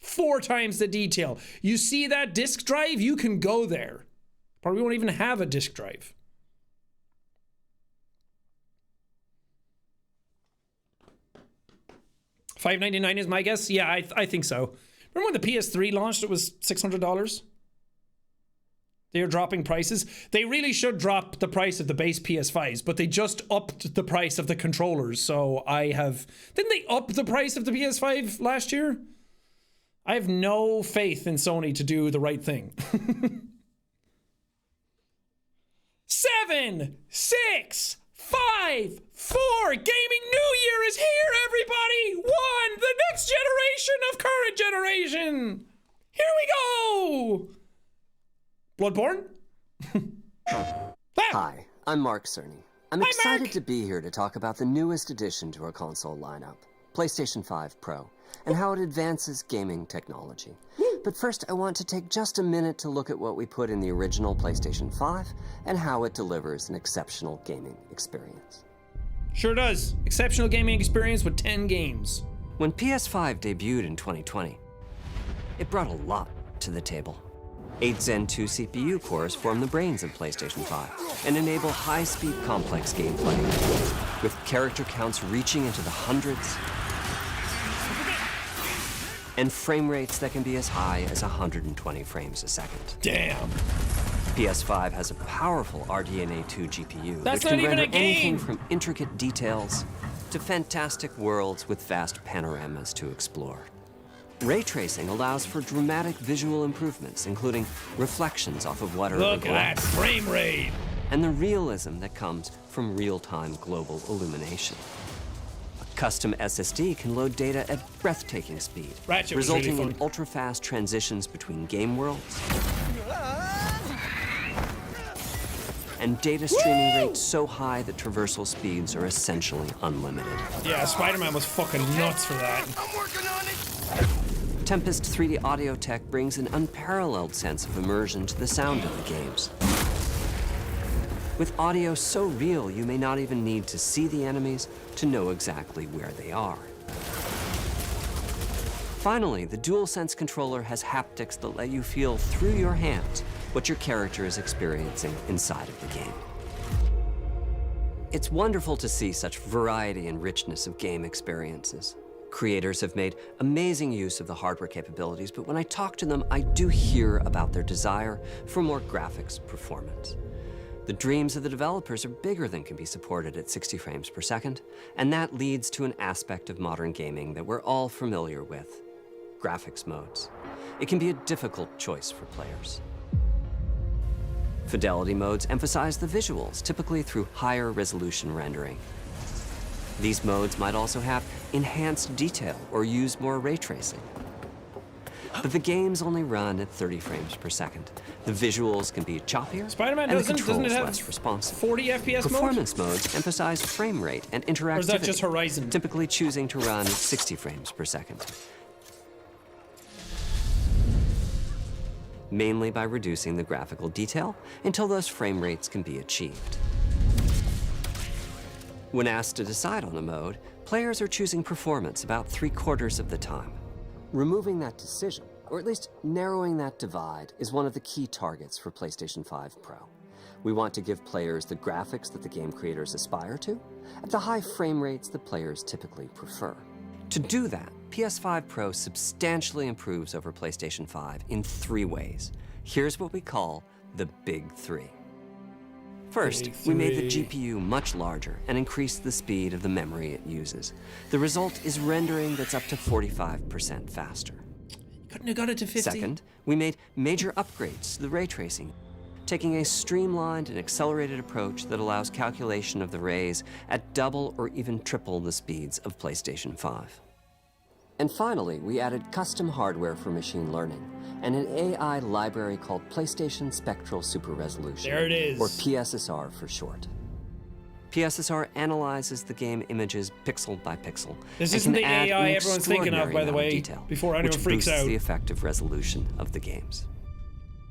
4 times the detail. You see that disk drive? You can go there. Probably won't even have a disk drive. $599 is my guess? Yeah, I think so. Remember when the PS3 launched, it was $600? They're dropping prices. They really should drop the price of the base PS5s, but they just upped the price of the controllers. So didn't they up the price of the PS5 last year? I have no faith in Sony to do the right thing. 7, 6, 5, 4. Gaming New Year is here, everybody. 1, the next generation of current generation. Here we go. Bloodborne? Hi, I'm Mark Cerny. I'm excited to be here to talk about the newest addition to our console lineup, PlayStation 5 Pro, and how it advances gaming technology. But first, I want to take just a minute to look at what we put in the original PlayStation 5 and how it delivers an exceptional gaming experience. Sure does. Exceptional gaming experience with 10 games. When PS5 debuted in 2020, it brought a lot to the table. 8 Zen 2 CPU cores form the brains of PlayStation 5 and enable high-speed, complex gameplay, with character counts reaching into the hundreds and frame rates that can be as high as 120 frames a second. Damn. PS5 has a powerful RDNA 2 GPU That's which can not even render a game. anything from intricate details to fantastic worlds with vast panoramas to explore. Ray tracing allows for dramatic visual improvements, including reflections off of water. Look at that frame rate! And the realism that comes from real-time global illumination. A custom SSD can load data at breathtaking speed, resulting in ultra-fast transitions between game worlds and data streaming rates so high that traversal speeds are essentially unlimited. Yeah, Spider-Man was fucking nuts for that. I'm working on it! Tempest 3D audio tech brings an unparalleled sense of immersion to the sound of the games. With audio so real, you may not even need to see the enemies to know exactly where they are. Finally, the DualSense controller has haptics that let you feel through your hands what your character is experiencing inside of the game. It's wonderful to see such variety and richness of game experiences. Creators have made amazing use of the hardware capabilities, but when I talk to them, I do hear about their desire for more graphics performance. The dreams of the developers are bigger than can be supported at 60 frames per second, and that leads to an aspect of modern gaming that we're all familiar with: graphics modes. It can be a difficult choice for players. Fidelity modes emphasize the visuals, typically through higher resolution rendering. These modes might also have enhanced detail or use more ray tracing. But the games only run at 30 frames per second. The visuals can be choppier, Spider-Man and the doesn't controls it have less responsive. 40 FPS Performance modes emphasize frame rate and interactivity, or is that just Horizon? typically choosing to run at 60 frames per second. Mainly by reducing the graphical detail until those frame rates can be achieved. When asked to decide on a mode, players are choosing performance about 3/4 of the time. Removing that decision, or at least narrowing that divide, is one of the key targets for PlayStation 5 Pro. We want to give players the graphics that the game creators aspire to, at the high frame rates that players typically prefer. To do that, PS5 Pro substantially improves over PlayStation 5 in 3 ways. Here's what we call the Big 3. First, we made the GPU much larger and increased the speed of the memory it uses. The result is rendering that's up to 45% faster. Couldn't have got it to 50. Second, we made major upgrades to the ray tracing taking a streamlined and accelerated approach that allows calculation of the rays at double or even triple the speeds of PlayStation 5. And finally, we added custom hardware for machine learning and an AI library called PlayStation Spectral Super Resolution. There it is. Or PSSR for short. PSSR analyzes the game images pixel by pixel. This and isn't can the add AI an everyone's thinking of, by the extraordinary amount way, detail, before anyone which freaks boosts out. the effective resolution of the games.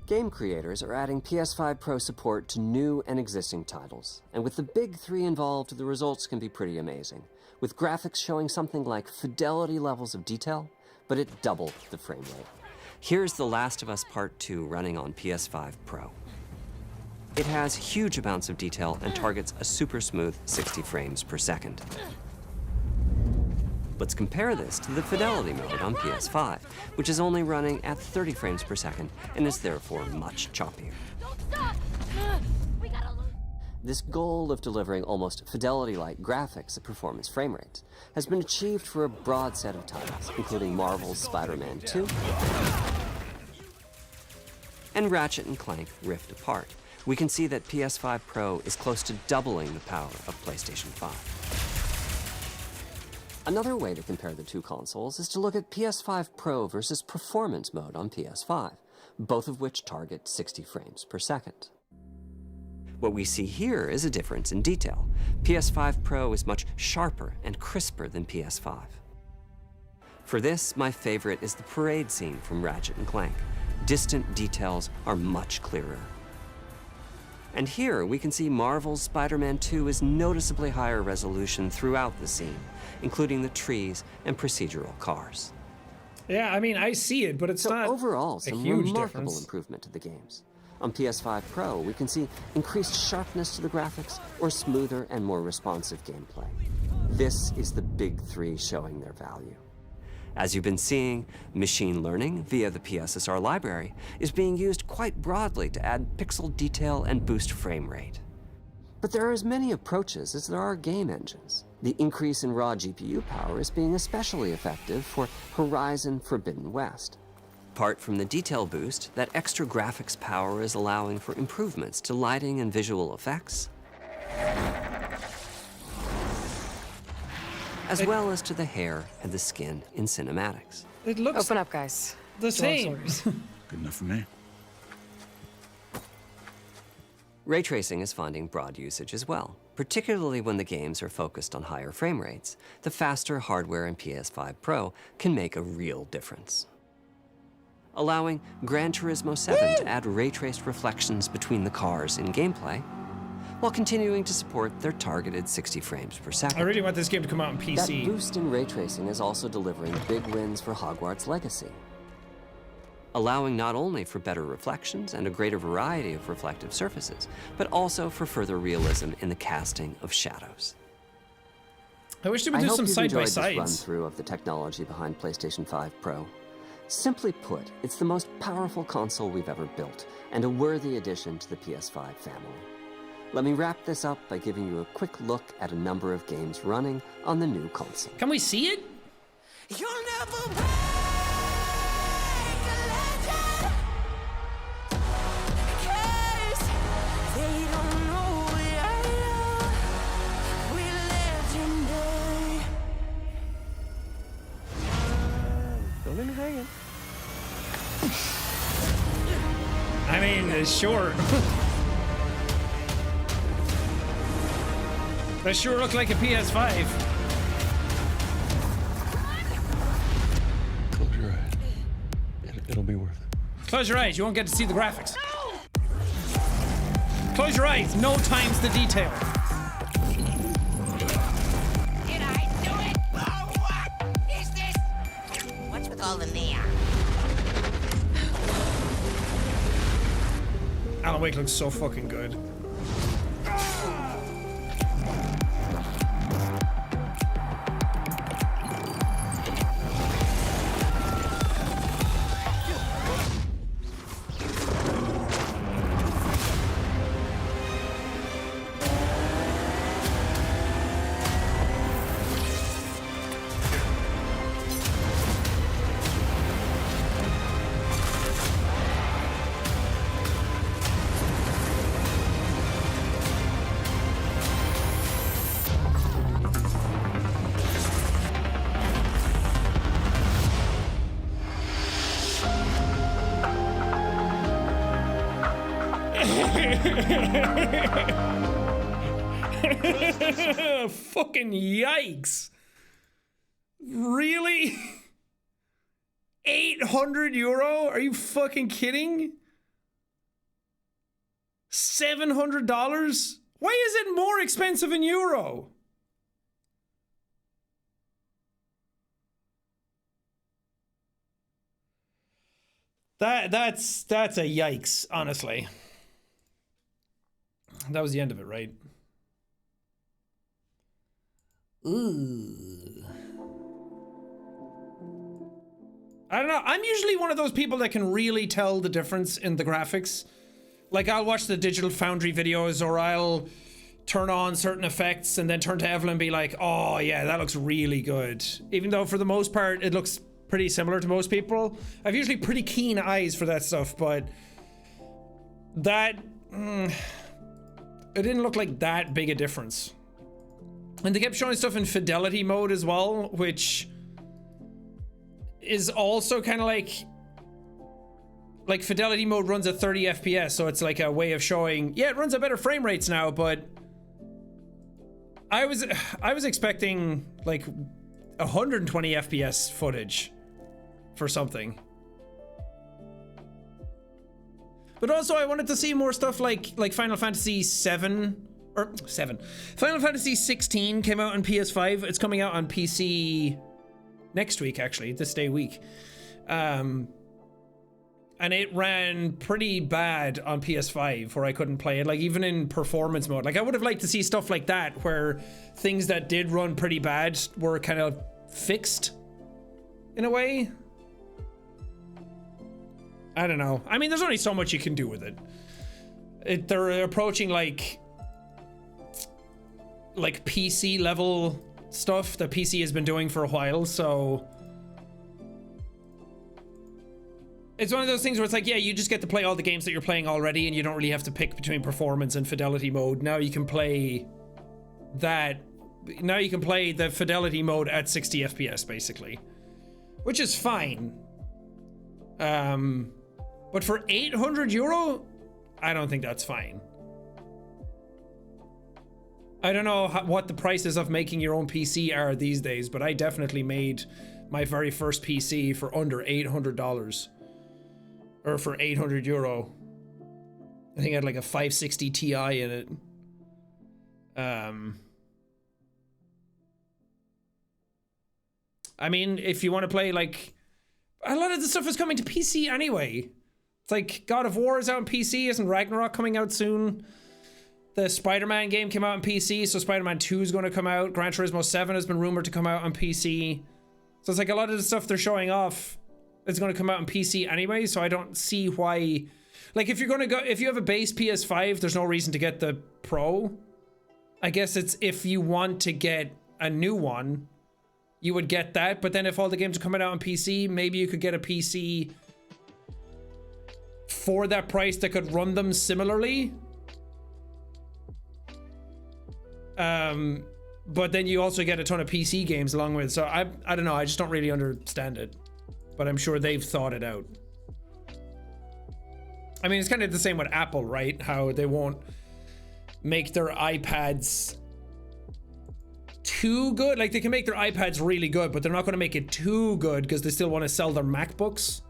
Game creators are adding PS5 Pro support to new and existing titles, and with the big three involved, the results can be pretty amazing, with graphics showing something like fidelity levels of detail, but at double the frame rate. Here's The Last of Us Part 2 running on PS5 Pro. It has huge amounts of detail and targets a super smooth 60 frames per second. Let's compare this to the fidelity mode on PS5, which is only running at 30 frames per second and is therefore much choppier. This goal of delivering almost fidelity-like graphics at performance frame rates has been achieved for a broad set of titles, including Marvel's Spider-Man 2 and Ratchet & Clank Rift Apart. We can see that PS5 Pro is close to doubling the power of PlayStation 5. Another way to compare the two consoles is to look at PS5 Pro versus Performance mode on PS5, both of which target 60 frames per second. What we see here is a difference in detail. PS5 Pro is much sharper and crisper than PS5. For this, my favorite is the parade scene from Ratchet & Clank. Distant details are much clearer. And here we can see Marvel's Spider-Man 2 is noticeably higher resolution throughout the scene, including the trees and procedural cars. Yeah, I mean, I see it, but it's not overall, a some huge remarkable difference. improvement to the games. On PS5 Pro, we can see increased sharpness to the graphics or smoother and more responsive gameplay. This is the big three showing their value. As you've been seeing, machine learning via the PSSR library is being used quite broadly to add pixel detail and boost frame rate. But there are as many approaches as there are game engines. The increase in raw GPU power is being especially effective for Horizon Forbidden West. Apart from the detail boost, that extra graphics power is allowing for improvements to lighting and visual effects, as well as to the hair and the skin in cinematics. It looks Open up, guys. the same. Good enough for me. Ray tracing is finding broad usage as well, particularly when the games are focused on higher frame rates. The faster hardware in PS5 Pro can make a real difference. Allowing Gran Turismo 7 to add ray-traced reflections between the cars in gameplay, while continuing to support their targeted 60 frames per second. I really want this game to come out on That PC. boost in ray tracing is also delivering big wins for Hogwarts Legacy, allowing not only for better reflections and a greater variety of reflective surfaces, but also for further realism in the casting of shadows. I wish they would I do hope some you've side by enjoyed this run sides. through of the technology behind PlayStation 5 Pro. Simply put, it's the most powerful console we've ever built, and a worthy addition to the PS5 family. Let me wrap this up by giving you a quick look at a number of games running on the new console. Can we see it? You'll never break a legend, 'cause they don't know we are legendary. Don't let me hang it. I mean, it's short. That sure looked like a PS5. Close your eyes. It'll be worth it. Close your eyes, you won't get to see the graphics. Close your eyes, no times the detail. Did I do it? Oh, what is this? What's with all the neon? Alan Wake looks so fucking good. Fucking yikes. Really? €800? Are you fucking kidding? $700? Why is it more expensive in euro? That's a yikes, honestly. That was the end of it, right? Ooh. I don't know. I'm usually one of those people that can really tell the difference in the graphics. Like, I'll watch the Digital Foundry videos, or I'll turn on certain effects and then turn to Evelyn and be like, oh yeah, that looks really good. Even though for the most part, it looks pretty similar to most people. I've usually pretty keen eyes for that stuff, but that, it didn't look like that big a difference. And they kept showing stuff in fidelity mode as well, which is also kind of like fidelity mode runs at 30 FPS, so it's like a way of showing, yeah, it runs at better frame rates now, but I was expecting like 120 FPS footage for something. But also I wanted to see more stuff like Final Fantasy 7 or 7. Final Fantasy 16 came out on PS5. It's coming out on PC next week, actually, this day week. And it ran pretty bad on PS5 where I couldn't play it, like even in performance mode. Like I would have liked to see stuff like that where things that did run pretty bad were kind of fixed in a way. I don't know. I mean, there's only so much you can do with it. They're approaching like PC level stuff that PC has been doing for a while, so it's one of those things where it's like, yeah, you just get to play all the games that you're playing already and you don't really have to pick between performance and fidelity mode. Now you can play that. Now you can play the fidelity mode at 60 FPS basically, which is fine. But for €800, I don't think that's fine. I don't know what the prices of making your own PC are these days, but I definitely made my very first PC for under $800. Or for €800. I think I had like a 560 Ti in it. I mean, if you want to play like, a lot of the stuff is coming to PC anyway. It's like God of War is out on PC, isn't Ragnarok coming out soon? The Spider-Man game came out on PC, so Spider-Man 2 is going to come out. Gran Turismo 7 has been rumored to come out on PC. So it's like a lot of the stuff they're showing off is going to come out on PC anyway, so I don't see why. Like, if you're going to go, if you have a base PS5, there's no reason to get the Pro. I guess it's if you want to get a new one, you would get that. But then if all the games are coming out on PC, maybe you could get a PC for that price that could run them similarly. But then you also get a ton of PC games along with it. So I don't know, I just don't really understand it. But I'm sure they've thought it out. I mean, it's kind of the same with Apple, right? How they won't make their iPads too good. Like, they can make their iPads really good, but they're not going to make it too good because they still want to sell their MacBooks.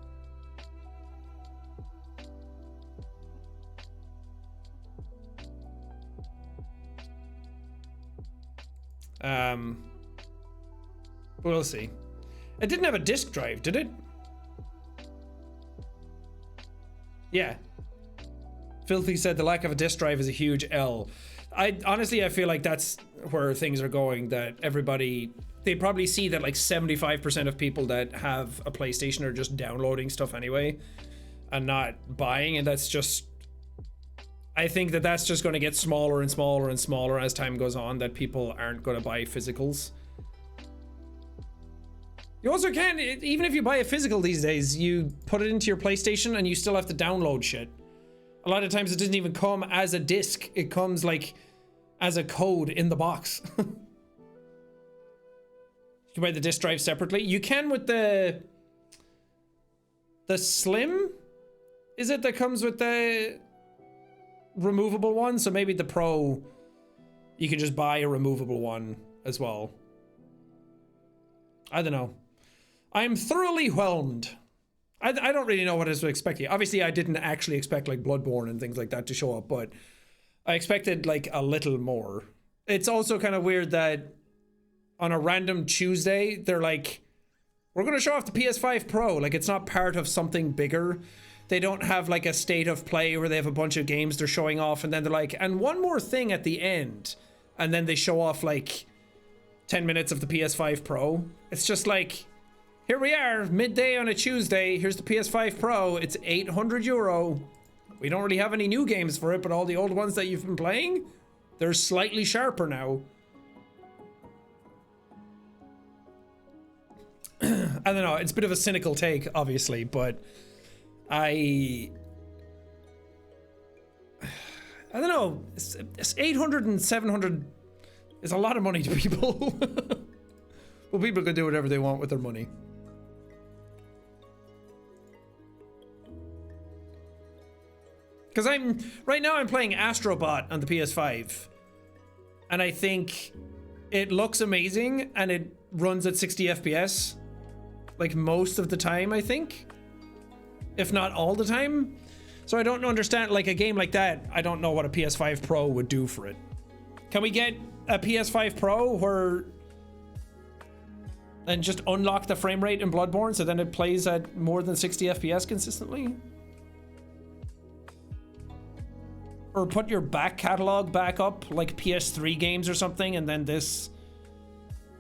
We'll see. It didn't have a disk drive, did it? Yeah. Filthy said the lack of a disk drive is a huge L. Honestly, I feel like that's where things are going, that everybody, they probably see that like 75% of people that have a PlayStation are just downloading stuff anyway and not buying, and that's just, I think that that's just going to get smaller and smaller and smaller as time goes on, that people aren't going to buy physicals. You also can't, even if you buy a physical these days, you put it into your PlayStation and you still have to download shit. A lot of times it doesn't even come as a disc. It comes like as a code in the box. You can buy the disc drive separately. You can with the Slim? Is it that comes with the removable one, so maybe the Pro, you can just buy a removable one as well. I don't know. I'm thoroughly whelmed. I don't really know what I was expecting. Obviously, I didn't actually expect like Bloodborne and things like that to show up, but I expected like a little more. It's also kind of weird that on a random Tuesday, they're like, we're going to show off the PS5 Pro. Like, it's not part of something bigger. They don't have like a state of play where they have a bunch of games they're showing off, and then they're like, and one more thing at the end. And then they show off like 10 minutes of the PS5 Pro. It's just like, here we are, midday on a Tuesday. Here's the PS5 Pro. It's €800. We don't really have any new games for it, but all the old ones that you've been playing, they're slightly sharper now. I don't know, it's a bit of a cynical take, obviously, but I don't know, it's 800 and 700 is a lot of money to people. Well, people can do whatever they want with their money. Because right now I'm playing Astrobot on the PS5, and I think it looks amazing and it runs at 60 FPS like most of the time, I think, if not all the time. So I don't understand, like a game like that, I don't know what a PS5 Pro would do for it. Can we get a PS5 Pro where and just unlock the frame rate in Bloodborne so then it plays at more than 60 FPS consistently? Or put your back catalog back up like PS3 games or something, and then this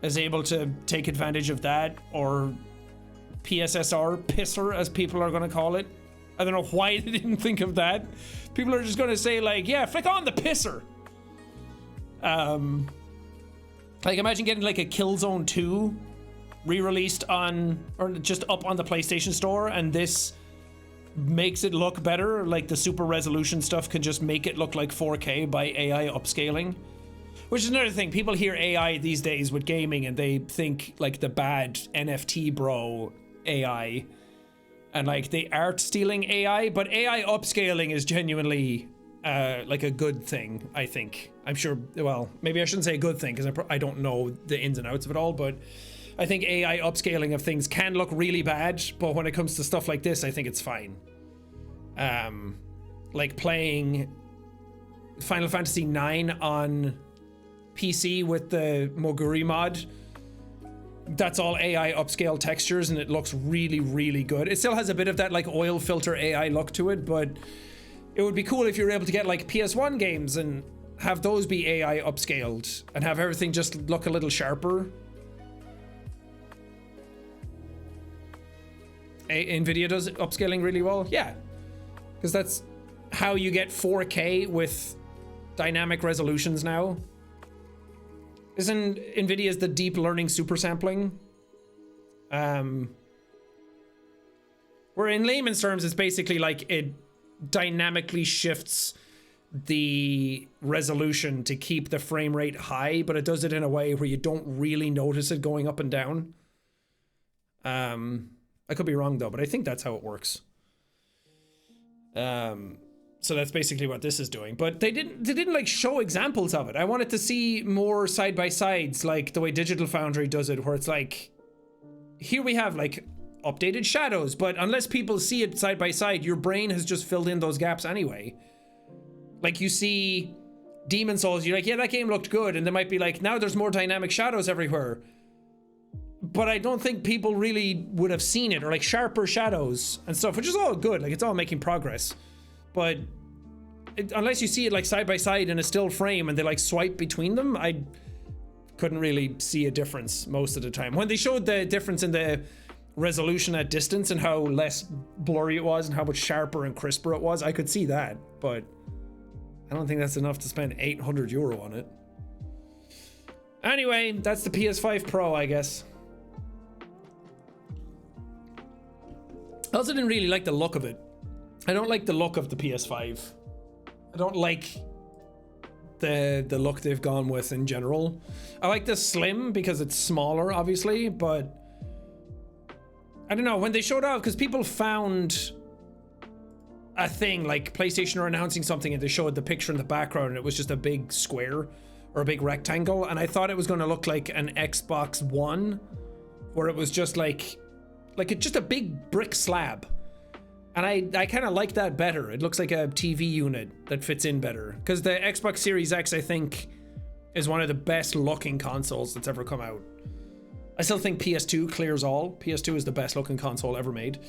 is able to take advantage of that, or PSSR, pisser as people are going to call it. I don't know why they didn't think of that. People are just going to say like, yeah, flick on the pisser. Like imagine getting like a Killzone 2 re-released on, or just up on the PlayStation Store, and this makes it look better. Like the super resolution stuff can just make it look like 4K by AI upscaling. Which is another thing. People hear AI these days with gaming and they think like the bad NFT bro AI. And like the art stealing AI. But AI upscaling is genuinely like a good thing, I think. I'm sure, well, maybe I shouldn't say a good thing because I don't know the ins and outs of it all. But I think AI upscaling of things can look really bad. But when it comes to stuff like this, I think it's fine. Like playing Final Fantasy IX on PC with the Moguri mod, that's all AI upscale textures and it looks really, really good. It still has a bit of that like oil filter AI look to it, but it would be cool if you were able to get like PS1 games and have those be AI upscaled and have everything just look a little sharper. Nvidia does upscaling really well, yeah, because that's how you get 4K with dynamic resolutions now. Isn't Nvidia's the deep learning super sampling? Where in layman's terms, it's basically like it dynamically shifts the resolution to keep the frame rate high, but it does it in a way where you don't really notice it going up and down. I could be wrong though, but I think that's how it works. So that's basically what this is doing, but they didn't like show examples of it. I wanted to see more side by sides, like the way Digital Foundry does it, where it's like, here we have like updated shadows, but unless people see it side by side, your brain has just filled in those gaps anyway. Like you see Demon Souls, you're like, yeah, that game looked good, and they might be like, now there's more dynamic shadows everywhere. But I don't think people really would have seen it, or like sharper shadows and stuff, which is all good. Like it's all making progress. But unless you see it like side by side in a still frame and they like swipe between them, I couldn't really see a difference most of the time. When they showed the difference in the resolution at distance and how less blurry it was and how much sharper and crisper it was, I could see that. But I don't think that's enough to spend €800 on it. Anyway, that's the PS5 Pro, I guess. I also didn't really like the look of it. I don't like the look of the PS5. I don't like the look they've gone with in general. I like the slim because it's smaller, obviously, but I don't know, when they showed off, because people found a thing, like PlayStation were announcing something and they showed the picture in the background and it was just a big square or a big rectangle, and I thought it was going to look like an Xbox One, where it was just like just a big brick slab. And I kind of like that better. It looks like a TV unit that fits in better, because the Xbox Series X, I think, is one of the best looking consoles that's ever come out. I still think PS2 clears all. PS2 is the best looking console ever made,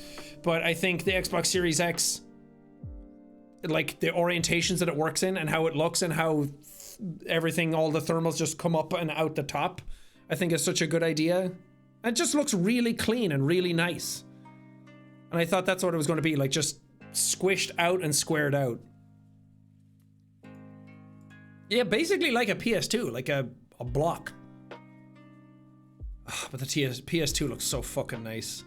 but I think the Xbox Series X, like the orientations that it works in and how it looks and how everything, all the thermals just come up and out the top, I think is such a good idea. It just looks really clean and really nice. And I thought that's what it was going to be, like just squished out and squared out. Yeah, basically like a PS2, like a block. But the PS2 looks so fucking nice.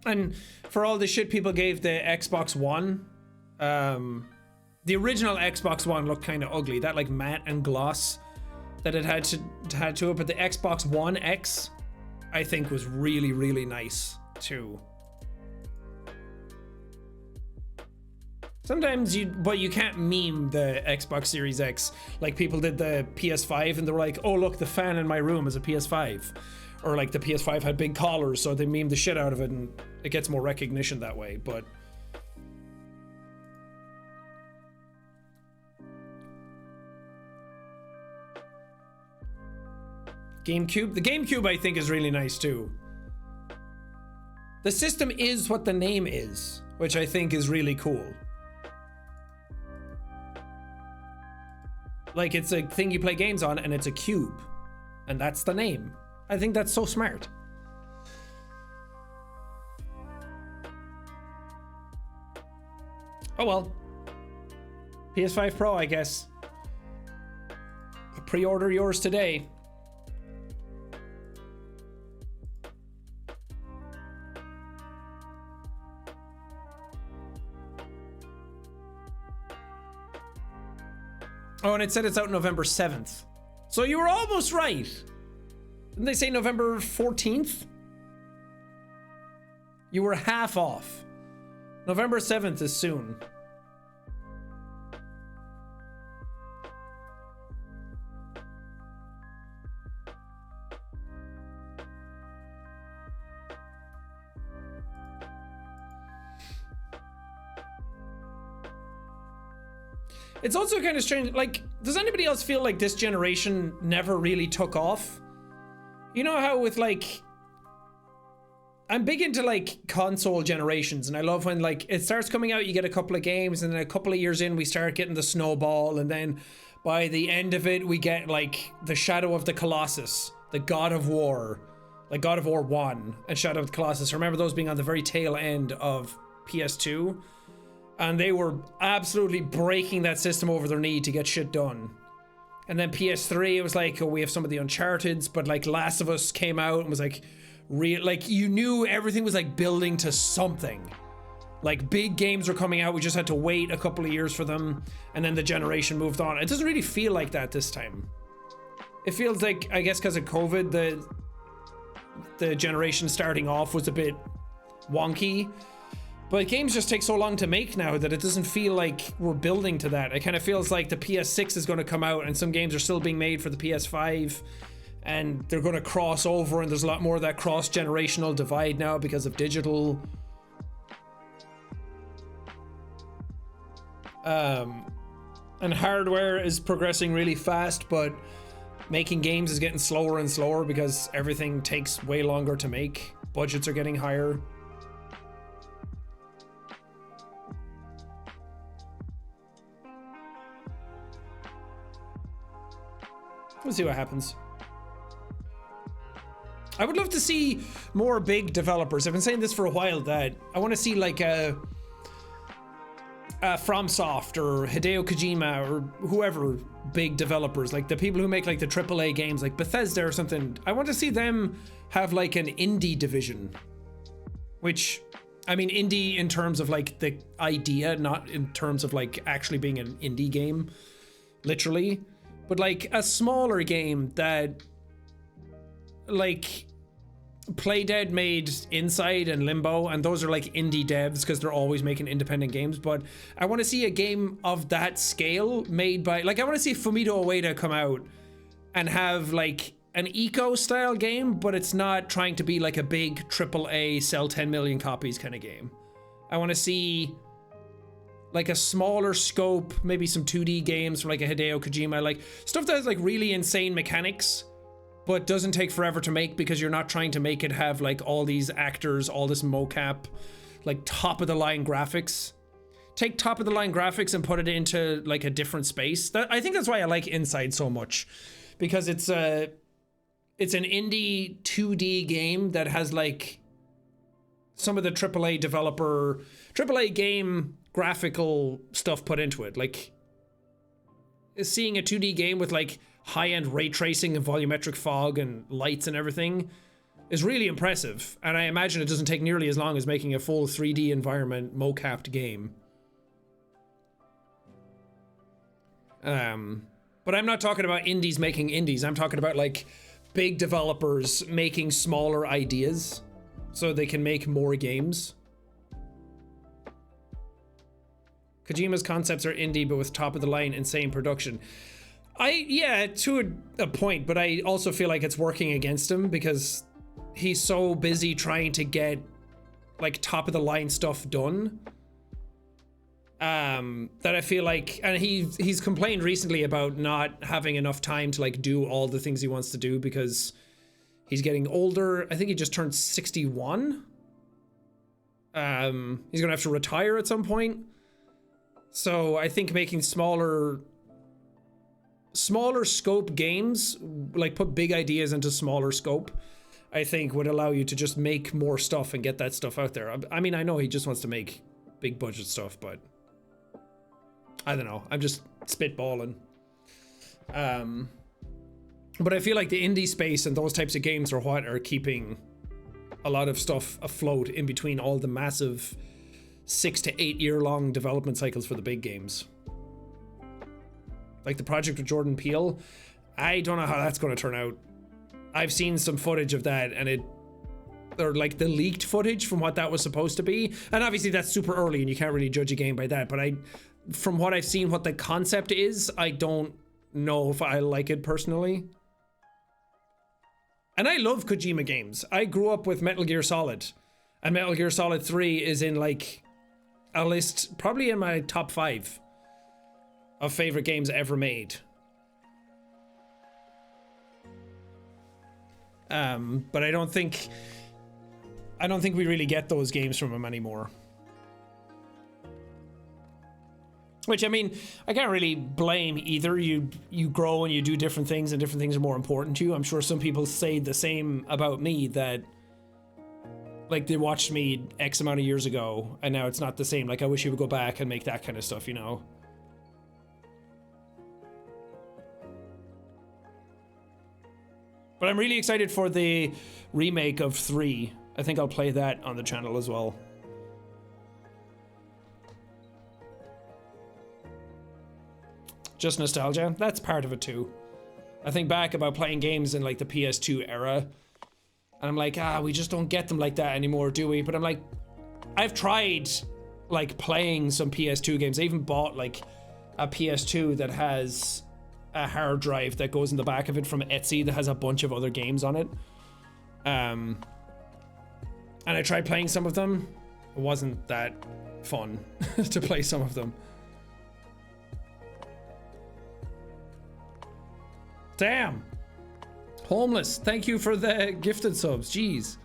And for all the shit people gave the Xbox One, the original Xbox One looked kind of ugly. That like matte and gloss that it had to it, but the Xbox One X, I think, was really, really nice too. Sometimes but you can't meme the Xbox Series X like people did the PS5, and they were like, oh look, the fan in my room is a PS5. Or like the PS5 had big collars, so they memed the shit out of it and it gets more recognition that way, but... GameCube? The GameCube, I think, is really nice too. The system is what the name is, which I think is really cool. Like, it's a thing you play games on and it's a cube, and that's the name. I think that's so smart. Oh well. PS5 Pro, I guess. Pre-order yours today. Oh, and it said it's out November 7th. So you were almost right. Didn't they say November 14th? You were half off. November 7th is soon. It's also kind of strange, like, does anybody else feel like this generation never really took off? You know how with, like, I'm big into, like, console generations, and I love when, like, it starts coming out, you get a couple of games, and then a couple of years in, we start getting the snowball, and then by the end of it, we get, like, the Shadow of the Colossus, the God of War, like God of War 1 and Shadow of the Colossus. I remember those being on the very tail end of PS2. And they were absolutely breaking that system over their knee to get shit done. And then PS3, it was like, oh, we have some of the Uncharted's, but like Last of Us came out and was like, like you knew everything was like building to something. Like big games were coming out, we just had to wait a couple of years for them, and then the generation moved on. It doesn't really feel like that this time. It feels like, I guess because of COVID, the generation starting off was a bit wonky. But games just take so long to make now that it doesn't feel like we're building to that. It kind of feels like the PS6 is going to come out and some games are still being made for the PS5 and they're going to cross over, and there's a lot more of that cross-generational divide now because of digital. And hardware is progressing really fast, but making games is getting slower and slower because everything takes way longer to make. Budgets are getting higher. We'll see what happens. I would love to see more big developers. I've been saying this for a while, that I want to see like a FromSoft or Hideo Kojima or whoever, big developers, like the people who make like the AAA games, like Bethesda or something. I want to see them have like an indie division, which, I mean, indie in terms of like the idea, not in terms of like actually being an indie game, literally. But like a smaller game that, like, Playdead made Inside and Limbo, and those are like indie devs because they're always making independent games. But I want to see a game of that scale made by, like, I want to see Fumito Ueda come out and have like an eco style game, but it's not trying to be like a big AAA sell 10 million copies kind of game. I want to see like a smaller scope, maybe some 2D games from like a Hideo Kojima, like stuff that has like really insane mechanics, but doesn't take forever to make because you're not trying to make it have like all these actors, all this mocap, like top of the line graphics. Take top of the line graphics and put it into like a different space. I think that's why I like Inside so much, because it's an indie 2D game that has like some of the AAA game graphical stuff put into it. Like seeing a 2D game with like high-end ray tracing and volumetric fog and lights and everything is really impressive. And I imagine it doesn't take nearly as long as making a full 3D environment mocapped game. But I'm not talking about indies making indies. I'm talking about like big developers making smaller ideas so they can make more games. Kojima's concepts are indie, but with top of the line, insane production. Yeah, to a point, but I also feel like it's working against him because he's so busy trying to get like top of the line stuff done. That I feel like, and he's complained recently about not having enough time to like do all the things he wants to do because he's getting older. I think he just turned 61. He's gonna have to retire at some point. So I think making smaller scope games, like put big ideas into smaller scope, I think would allow you to just make more stuff and get that stuff out there. I mean, I know he just wants to make big budget stuff, but I don't know. I'm just spitballing. But I feel like the indie space and those types of games are what are keeping a lot of stuff afloat in between all the massive 6 to 8 year long development cycles for the big games. Like the project with Jordan Peele, I don't know how that's going to turn out. I've seen some footage of that and or like the leaked footage from what that was supposed to be. And obviously that's super early and you can't really judge a game by that. But from what I've seen, what the concept is, I don't know if I like it personally. And I love Kojima games. I grew up with Metal Gear Solid, and Metal Gear Solid 3 is in like a list, probably in my top 5 of favorite games ever made. But I don't think we really get those games from him anymore. Which, I mean, I can't really blame either. You grow and you do different things, and different things are more important to you. I'm sure some people say the same about me, that like they watched me X amount of years ago and now it's not the same. Like I wish you would go back and make that kind of stuff, you know? But I'm really excited for the remake of 3. I think I'll play that on the channel as well. Just nostalgia, that's part of it too. I think back about playing games in like the PS2 era, and I'm like, we just don't get them like that anymore, do we? But I'm like, I've tried like playing some PS2 games. I even bought like a PS2 that has a hard drive that goes in the back of it from Etsy that has a bunch of other games on it. And I tried playing some of them. It wasn't that fun to play some of them. Damn. Homeless, thank you for the gifted subs. Jeez.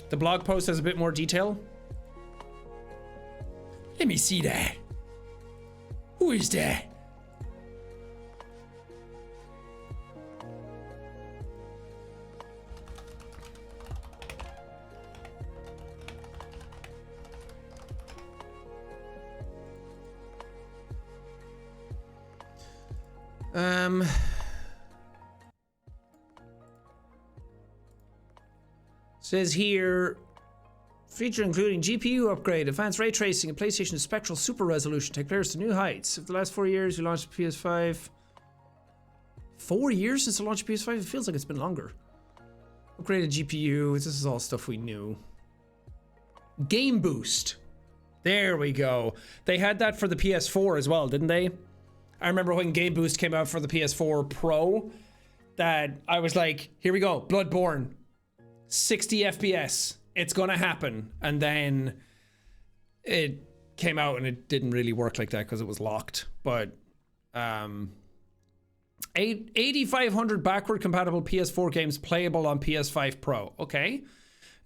The blog post has a bit more detail. Let me see that. Who is that? Says here, Feature including GPU upgrade, advanced ray tracing, and PlayStation spectral super resolution take players to new heights. If the last 4 years we launched the PS5. 4 years since the launch of PS5? It feels like it's been longer. Upgraded GPU. This is all stuff we knew. Game Boost. There we go. They had that for the PS4 as well, didn't they? I remember when Game Boost came out for the PS4 Pro, that I was like, here we go, Bloodborne, 60 FPS, it's gonna happen. And then it came out and it didn't really work like that because it was locked. But 8500 backward compatible PS4 games playable on PS5 Pro. Okay.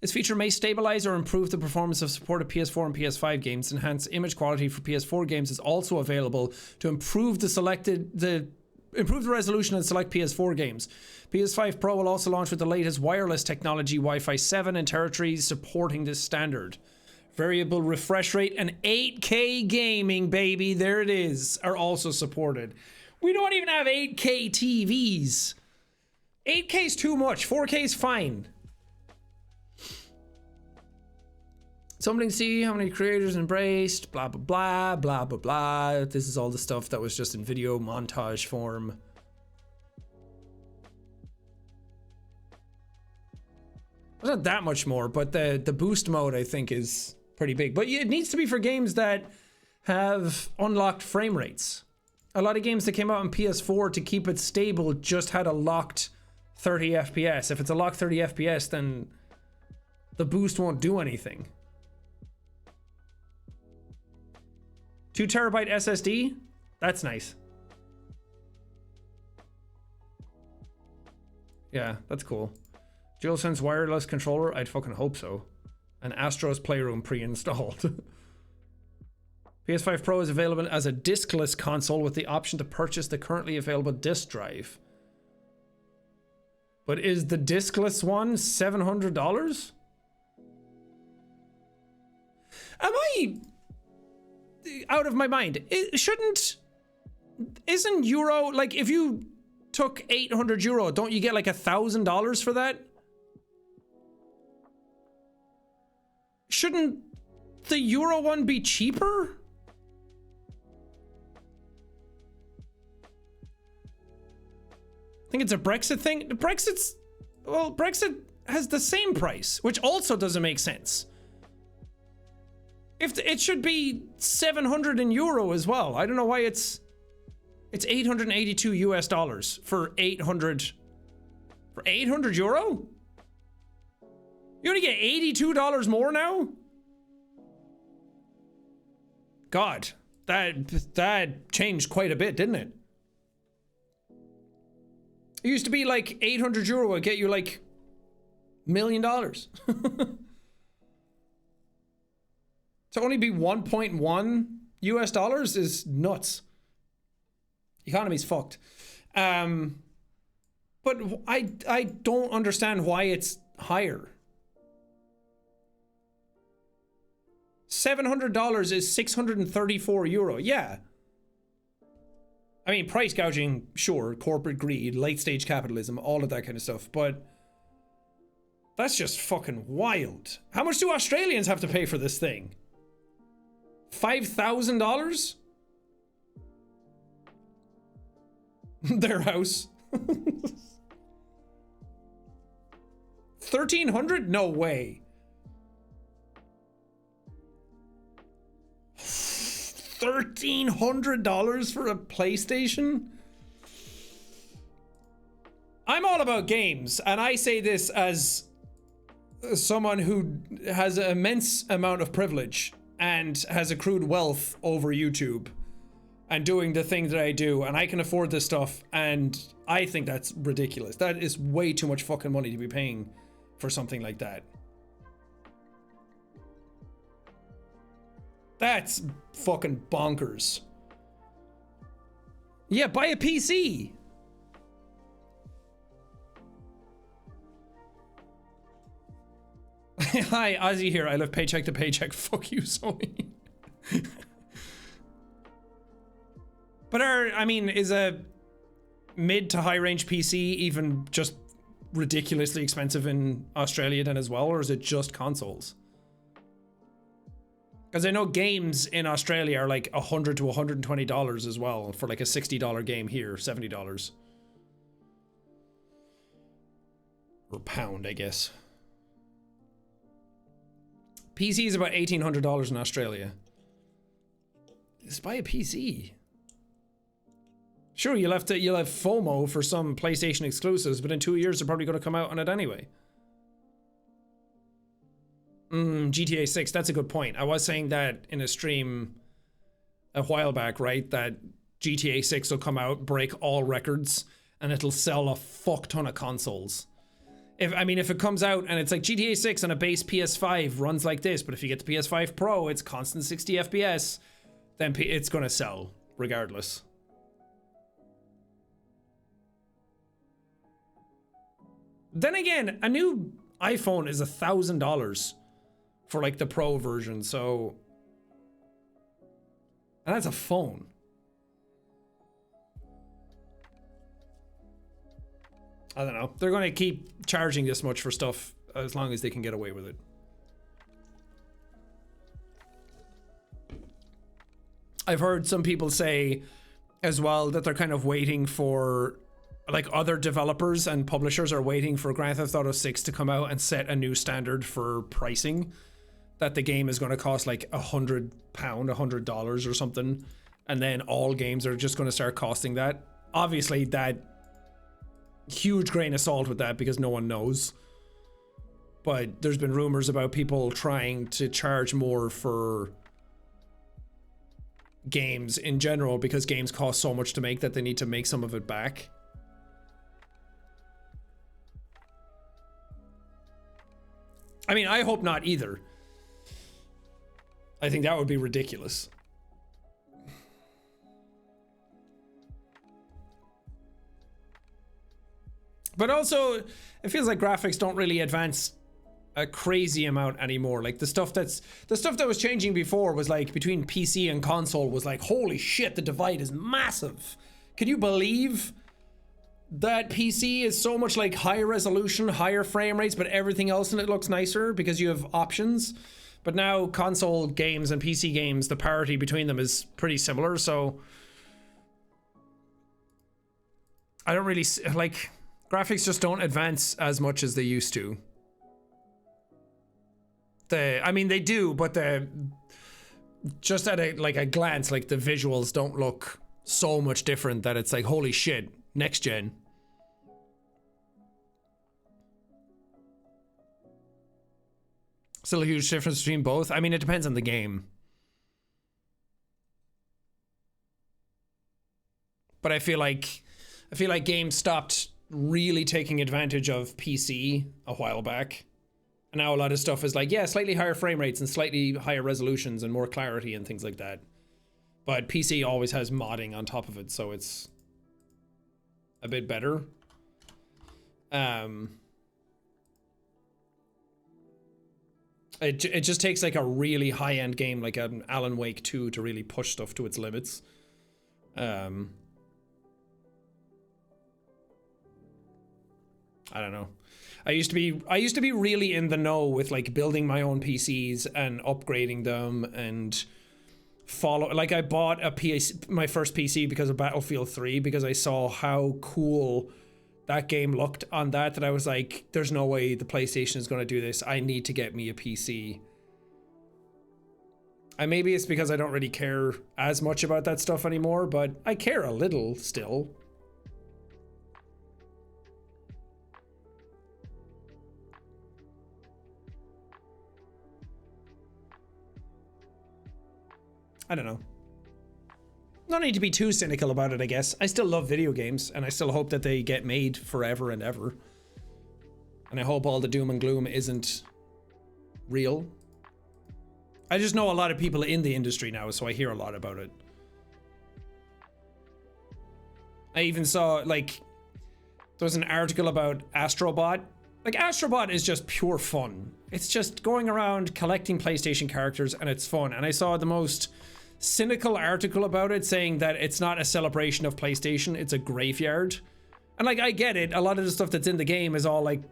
This feature may stabilize or improve the performance of supported PS4 and PS5 games. Enhanced image quality for PS4 games is also available to improve the resolution in select PS4 games. PS5 Pro will also launch with the latest wireless technology, Wi-Fi 7 in territories supporting this standard. Variable refresh rate and 8K gaming, baby, there it is, are also supported. We don't even have 8K TVs. 8K is too much, 4K is fine. Something to see how many creators embraced, blah, blah, blah, blah, blah, blah. This is all the stuff that was just in video montage form. There's not that much more, but the boost mode I think is pretty big. But it needs to be for games that have unlocked frame rates. A lot of games that came out on PS4 to keep it stable just had a locked 30 FPS. If it's a locked 30 FPS, then the boost won't do anything. 2 terabyte SSD? That's nice. Yeah, that's cool. DualSense wireless controller? I'd fucking hope so. And Astro's Playroom pre-installed. PS5 Pro is available as a diskless console with the option to purchase the currently available disk drive. But is the diskless one $700? Am I out of my mind? Isn't euro, like if you took 800 euro, don't you get like $1,000 for that? Shouldn't the euro one be cheaper? I think it's a Brexit thing. Brexit has the same price, which also doesn't make sense. If it should be 700 in euro as well. I don't know why it's 882 US dollars for 800 euro? You only get $82 more now? God, that changed quite a bit, didn't it? It used to be like 800 euro would get you like $1 million. To only be 1.1 US dollars is nuts. Economy's fucked. But I don't understand why it's higher. $700 is 634 euro. Yeah. I mean, price gouging, sure, corporate greed, late stage capitalism, all of that kind of stuff, but that's just fucking wild. How much do Australians have to pay for this thing? $5,000? Their house. 1,300? No way. $1,300 for a PlayStation? I'm all about games, and I say this as someone who has an immense amount of privilege and has accrued wealth over YouTube and doing the thing that I do, and I can afford this stuff, and I think that's ridiculous. That is way too much fucking money to be paying for something like that. That's fucking bonkers. Yeah, buy a PC. Hi, Ozzy here. I live paycheck to paycheck. Fuck you, Sony. But I mean, is a mid to high range PC even just ridiculously expensive in Australia then as well, or is it just consoles? Because I know games in Australia are like $100 to $120 as well for like a $60 game here, $70. Or pound, I guess. PC is about $1,800 in Australia. Just buy a PC. Sure, you'll have FOMO for some PlayStation exclusives, but in 2 years they're probably going to come out on it anyway. GTA 6, that's a good point. I was saying that in a stream a while back, right? That GTA 6 will come out, break all records, and it'll sell a fuck ton of consoles. If it comes out and it's like GTA 6 on a base PS5 runs like this, but if you get the PS5 Pro, it's constant 60 FPS, then it's gonna sell regardless. Then again, a new iPhone is $1,000 for like the Pro version, so... And that's a phone. I don't know. They're gonna keep charging this much for stuff as long as they can get away with it. I've heard some people say as well that they're kind of waiting for, like, other developers and publishers are waiting for Grand Theft Auto 6 to come out and set a new standard for pricing. That the game is going to cost like £100, $100 or something. And then all games are just going to start costing that. Obviously, that huge grain of salt with that because no one knows. But there's been rumors about people trying to charge more for games in general because games cost so much to make that they need to make some of it back. I mean, I hope not either. I think that would be ridiculous. But also, it feels like graphics don't really advance a crazy amount anymore. Like the stuff that was changing before was like between PC and console was like, holy shit, the divide is massive. Can you believe that PC is so much like higher resolution, higher frame rates, but everything else in it looks nicer because you have options? But now console games and PC games, the parity between them is pretty similar, so I don't really like graphics just don't advance as much as they used to. I mean they do, but just at a glance, like the visuals don't look so much different that it's like holy shit, next gen. Still a huge difference between both. I mean, it depends on the game. But I feel like games stopped really taking advantage of PC a while back. And now a lot of stuff is like, yeah, slightly higher frame rates and slightly higher resolutions and more clarity and things like that. But PC always has modding on top of it, so it's a bit better. It just takes like a really high-end game like an Alan Wake 2 to really push stuff to its limits. I don't know. I used to be really in the know with like building my own PCs and upgrading them and like I bought my first PC because of Battlefield 3 because I saw how cool that game looked on that I was like, there's no way the PlayStation is going to do this. I need to get me a PC. And maybe it's because I don't really care as much about that stuff anymore, but I care a little still. I don't know. No need to be too cynical about it, I guess. I still love video games, and I still hope that they get made forever and ever. And I hope all the doom and gloom isn't real. I just know a lot of people in the industry now, so I hear a lot about it. I even saw, like, there was an article about Astrobot. Like, Astrobot is just pure fun. It's just going around collecting PlayStation characters, and it's fun. And I saw the most cynical article about it saying that it's not a celebration of PlayStation, it's a graveyard. And like, I get it, a lot of the stuff that's in the game is all like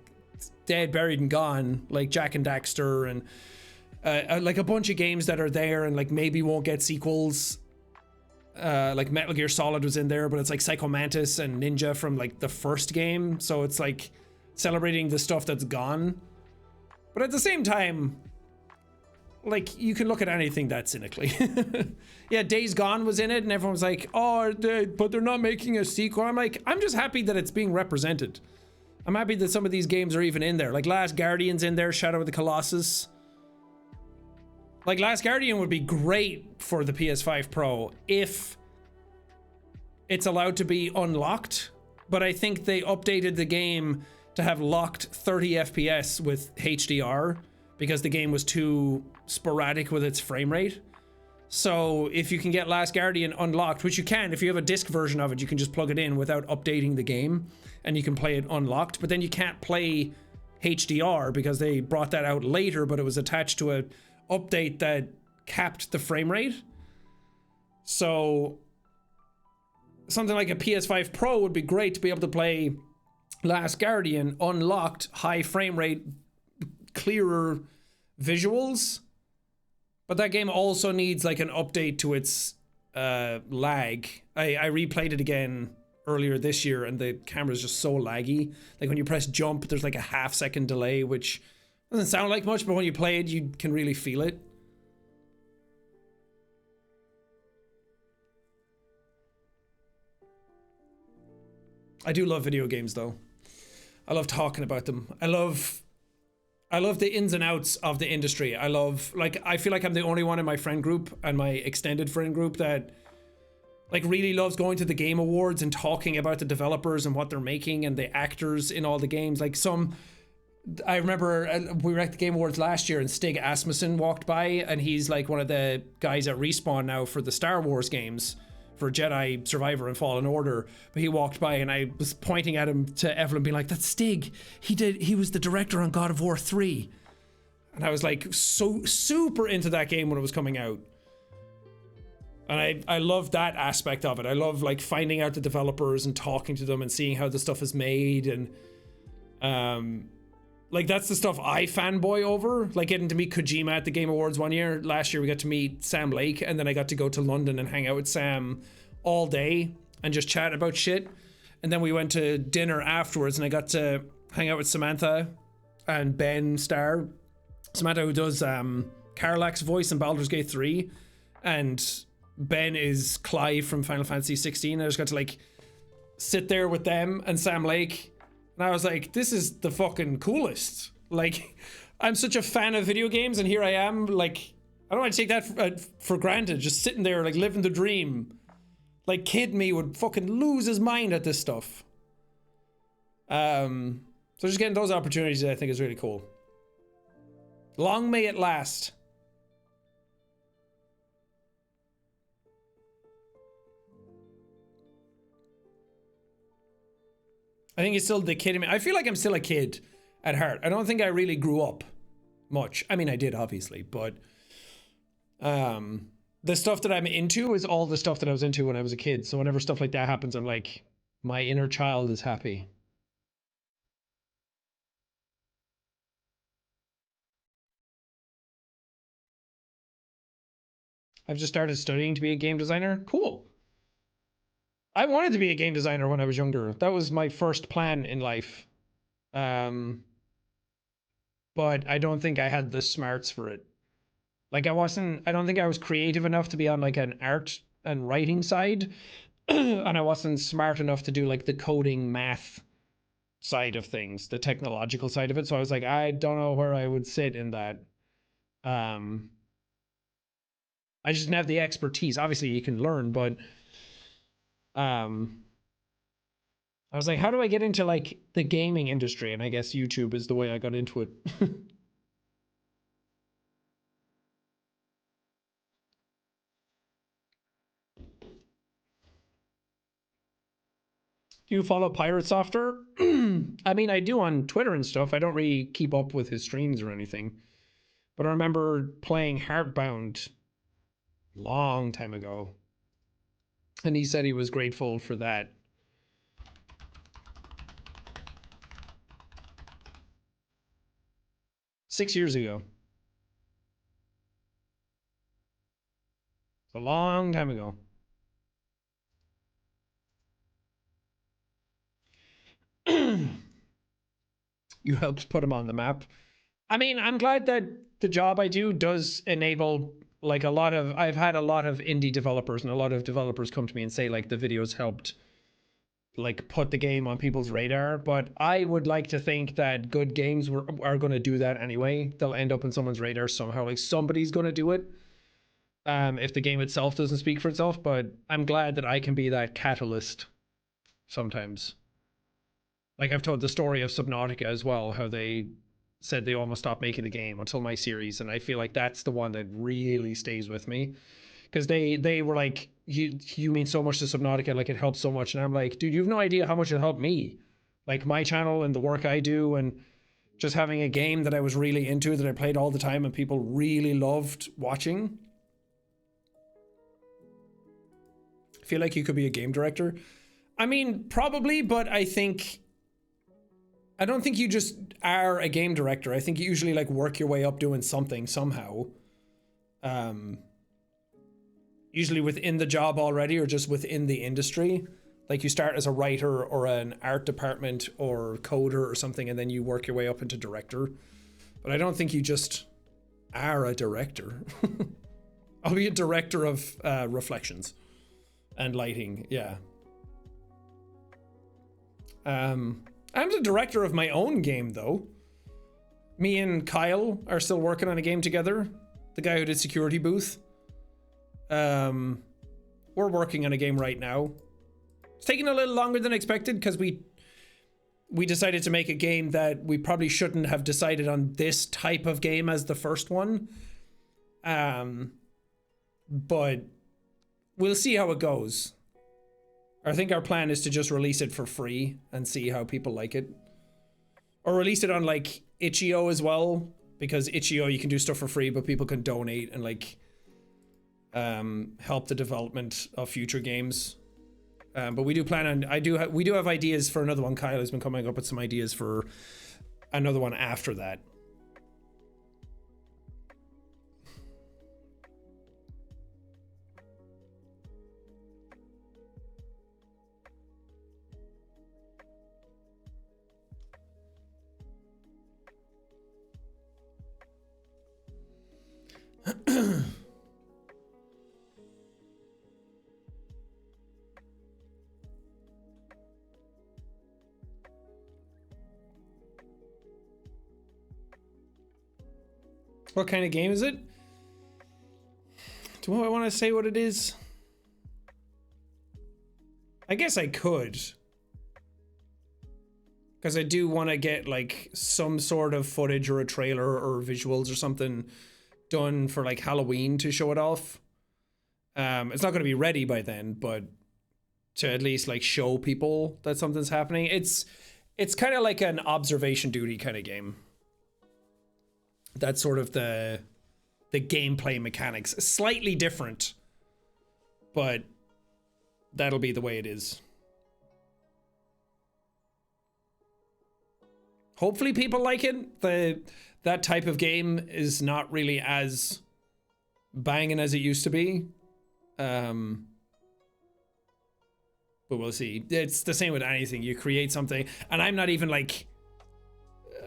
dead, buried and gone, like Jack and Daxter and like a bunch of games that are there and like maybe won't get sequels. Like Metal Gear Solid was in there, but it's like Psycho Mantis and Ninja from like the first game, so it's like celebrating the stuff that's gone. But at the same time, like, you can look at anything that cynically. Yeah, Days Gone was in it, and everyone was like, oh, but they're not making a sequel. I'm like, I'm just happy that it's being represented. I'm happy that some of these games are even in there. Like Last Guardian's in there, Shadow of the Colossus. Like, Last Guardian would be great for the PS5 Pro if it's allowed to be unlocked, but I think they updated the game to have locked 30 FPS with HDR because the game was too sporadic with its frame rate. So if you can get Last Guardian unlocked, which you can, if you have a disc version of it, you can just plug it in without updating the game and you can play it unlocked, but then you can't play HDR because they brought that out later, but it was attached to a update that capped the frame rate. So something like a PS5 Pro would be great to be able to play Last Guardian unlocked, high frame rate, clearer visuals. But that game also needs like an update to its lag. I replayed it again earlier this year and the camera's just so laggy. Like when you press jump, there's like a half-second delay, which doesn't sound like much, but when you play it, you can really feel it. I do love video games though. I love talking about them. I love the ins and outs of the industry. I feel like I'm the only one in my friend group and my extended friend group that like really loves going to the Game Awards and talking about the developers and what they're making and the actors in all the games. Like I remember we were at the Game Awards last year and Stig Asmussen walked by, and he's like one of the guys at Respawn now for the Star Wars games, for Jedi Survivor and Fallen Order. But he walked by and I was pointing at him to Evelyn being like, that's Stig. He was the director on God of War 3. And I was like so super into that game when it was coming out. And I love that aspect of it. I love like finding out the developers and talking to them and seeing how the stuff is made, and like that's the stuff I fanboy over. Like getting to meet Kojima at the Game Awards one year. Last year we got to meet Sam Lake, and then I got to go to London and hang out with Sam all day and just chat about shit. And then we went to dinner afterwards and I got to hang out with Samantha and Ben Starr. Samantha, who does Karlach's voice in Baldur's Gate 3, and Ben is Clive from Final Fantasy 16. I just got to like sit there with them and Sam Lake. And I was like, this is the fucking coolest. Like, I'm such a fan of video games, and here I am, like, I don't want to take that for granted, just sitting there, like, living the dream. Like, kid me would fucking lose his mind at this stuff. So just getting those opportunities, I think, is really cool. Long may it last. I think it's still the kid in me. I feel like I'm still a kid at heart. I don't think I really grew up much. I mean, I did, obviously, but the stuff that I'm into is all the stuff that I was into when I was a kid. So whenever stuff like that happens, I'm like, my inner child is happy. I've just started studying to be a game designer. Cool. I wanted to be a game designer when I was younger. That was my first plan in life. But I don't think I had the smarts for it. Like I don't think I was creative enough to be on like an art and writing side. And I wasn't smart enough to do like the coding math side of things, the technological side of it. So I was like, I don't know where I would sit in that. I just didn't have the expertise. Obviously you can learn, but I was like, how do I get into like the gaming industry? And I guess YouTube is the way I got into it. Do you follow Pirate Softer? I mean, I do on Twitter and stuff. I don't really keep up with his streams or anything. But I remember playing Heartbound long time ago. And he said he was grateful for that. Six years ago. A long time ago. You helped put him on the map. I mean, I'm glad that the job I do does enable like a lot of, I've had a lot of indie developers and a lot of developers come to me and say like the videos helped like put the game on people's radar, but I would like to think that good games are going to do that anyway. They'll end up on someone's radar somehow, like somebody's going to do it. If the game itself doesn't speak for itself, but I'm glad that I can be that catalyst sometimes. Like I've told the story of Subnautica as well, how they said they almost stopped making the game until my series, and I feel like that's the one that really stays with me. Because they were like, you mean so much to Subnautica, like it helped so much. And I'm like, dude, you have no idea how much it helped me. Like my channel and the work I do, and just having a game that I was really into, that I played all the time and people really loved watching. I feel like you could be a game director. I mean, probably, but I don't think you just are a game director. I think you usually like work your way up doing something somehow. Usually within the job already, or just within the industry. Like you start as a writer or an art department or coder or something, and then you work your way up into director. But I don't think you just are a director. I'll be a director of reflections and lighting, yeah. I'm the director of my own game, though. Me and Kyle are still working on a game together. The guy who did Security Booth. We're working on a game right now. It's taking a little longer than expected because we decided to make a game that we probably shouldn't have decided on this type of game as the first one. But we'll see how it goes. I think our plan is to just release it for free and see how people like it. Or release it on like itch.io as well, because itch.io you can do stuff for free, but people can donate and like help the development of future games. But we do plan on, we do have ideas for another one. Kyle has been coming up with some ideas for another one after that. What kind of game is it? Do I want to say what it is? I guess I could. Because I do want to get like some sort of footage or a trailer or visuals or something done for like Halloween to show it off. It's not going to be ready by then, but to at least like show people that something's happening. It's kind of like an observation duty kind of game. That's sort of the gameplay mechanics. Slightly different, but that'll be the way it is. Hopefully people like it. That type of game is not really as banging as it used to be. But we'll see. It's the same with anything. You create something, and I'm not even like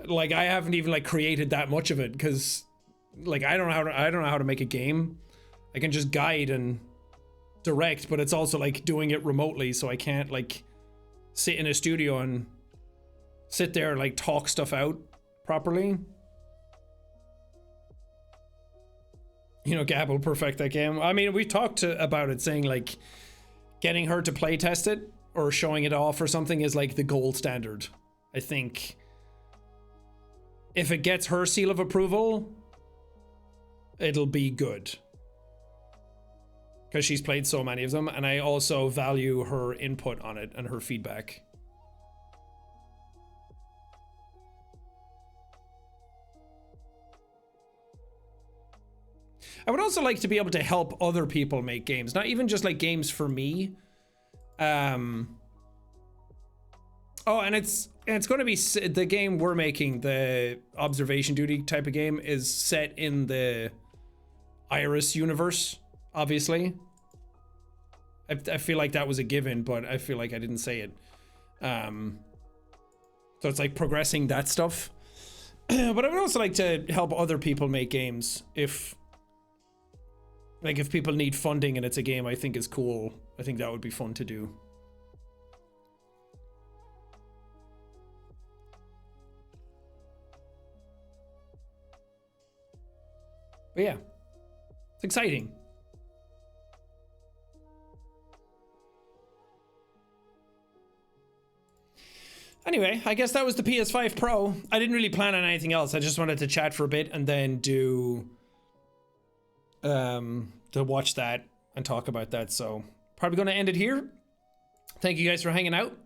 I haven't even like created that much of it, because like I don't know how to make a game. I can just guide and direct, but it's also like doing it remotely, so I can't like sit in a studio and sit there and like talk stuff out properly. You know, Gab will perfect that game. I mean, we talked about it, saying like getting her to play test it or showing it off or something is like the gold standard. I think if it gets her seal of approval, it'll be good. Because she's played so many of them, and I also value her input on it and her feedback. I would also like to be able to help other people make games, not even just like games for me. Oh, and it's going to be the game we're making, the observation duty type of game, is set in the Iris universe obviously. I feel like that was a given, but I feel like I didn't say it. So it's like progressing that stuff. But I would also like to help other people make games if people need funding and it's a game I think is cool. I think that would be fun to do. But yeah, it's exciting. Anyway, I guess that was the PS5 Pro. I didn't really plan on anything else. I just wanted to chat for a bit and then do to watch that and talk about that. So probably going to end it here. Thank you guys for hanging out.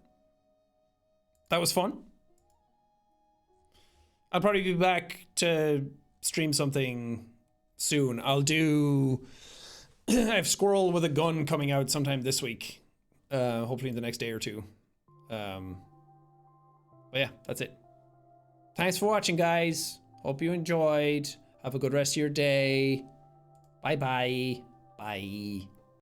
That was fun. I'll probably be back to stream something soon. I'll do I have Squirrel with a Gun coming out sometime this week. Hopefully in the next day or two. But yeah, that's it. Thanks for watching, guys. Hope you enjoyed. Have a good rest of your day. Bye-bye. Bye.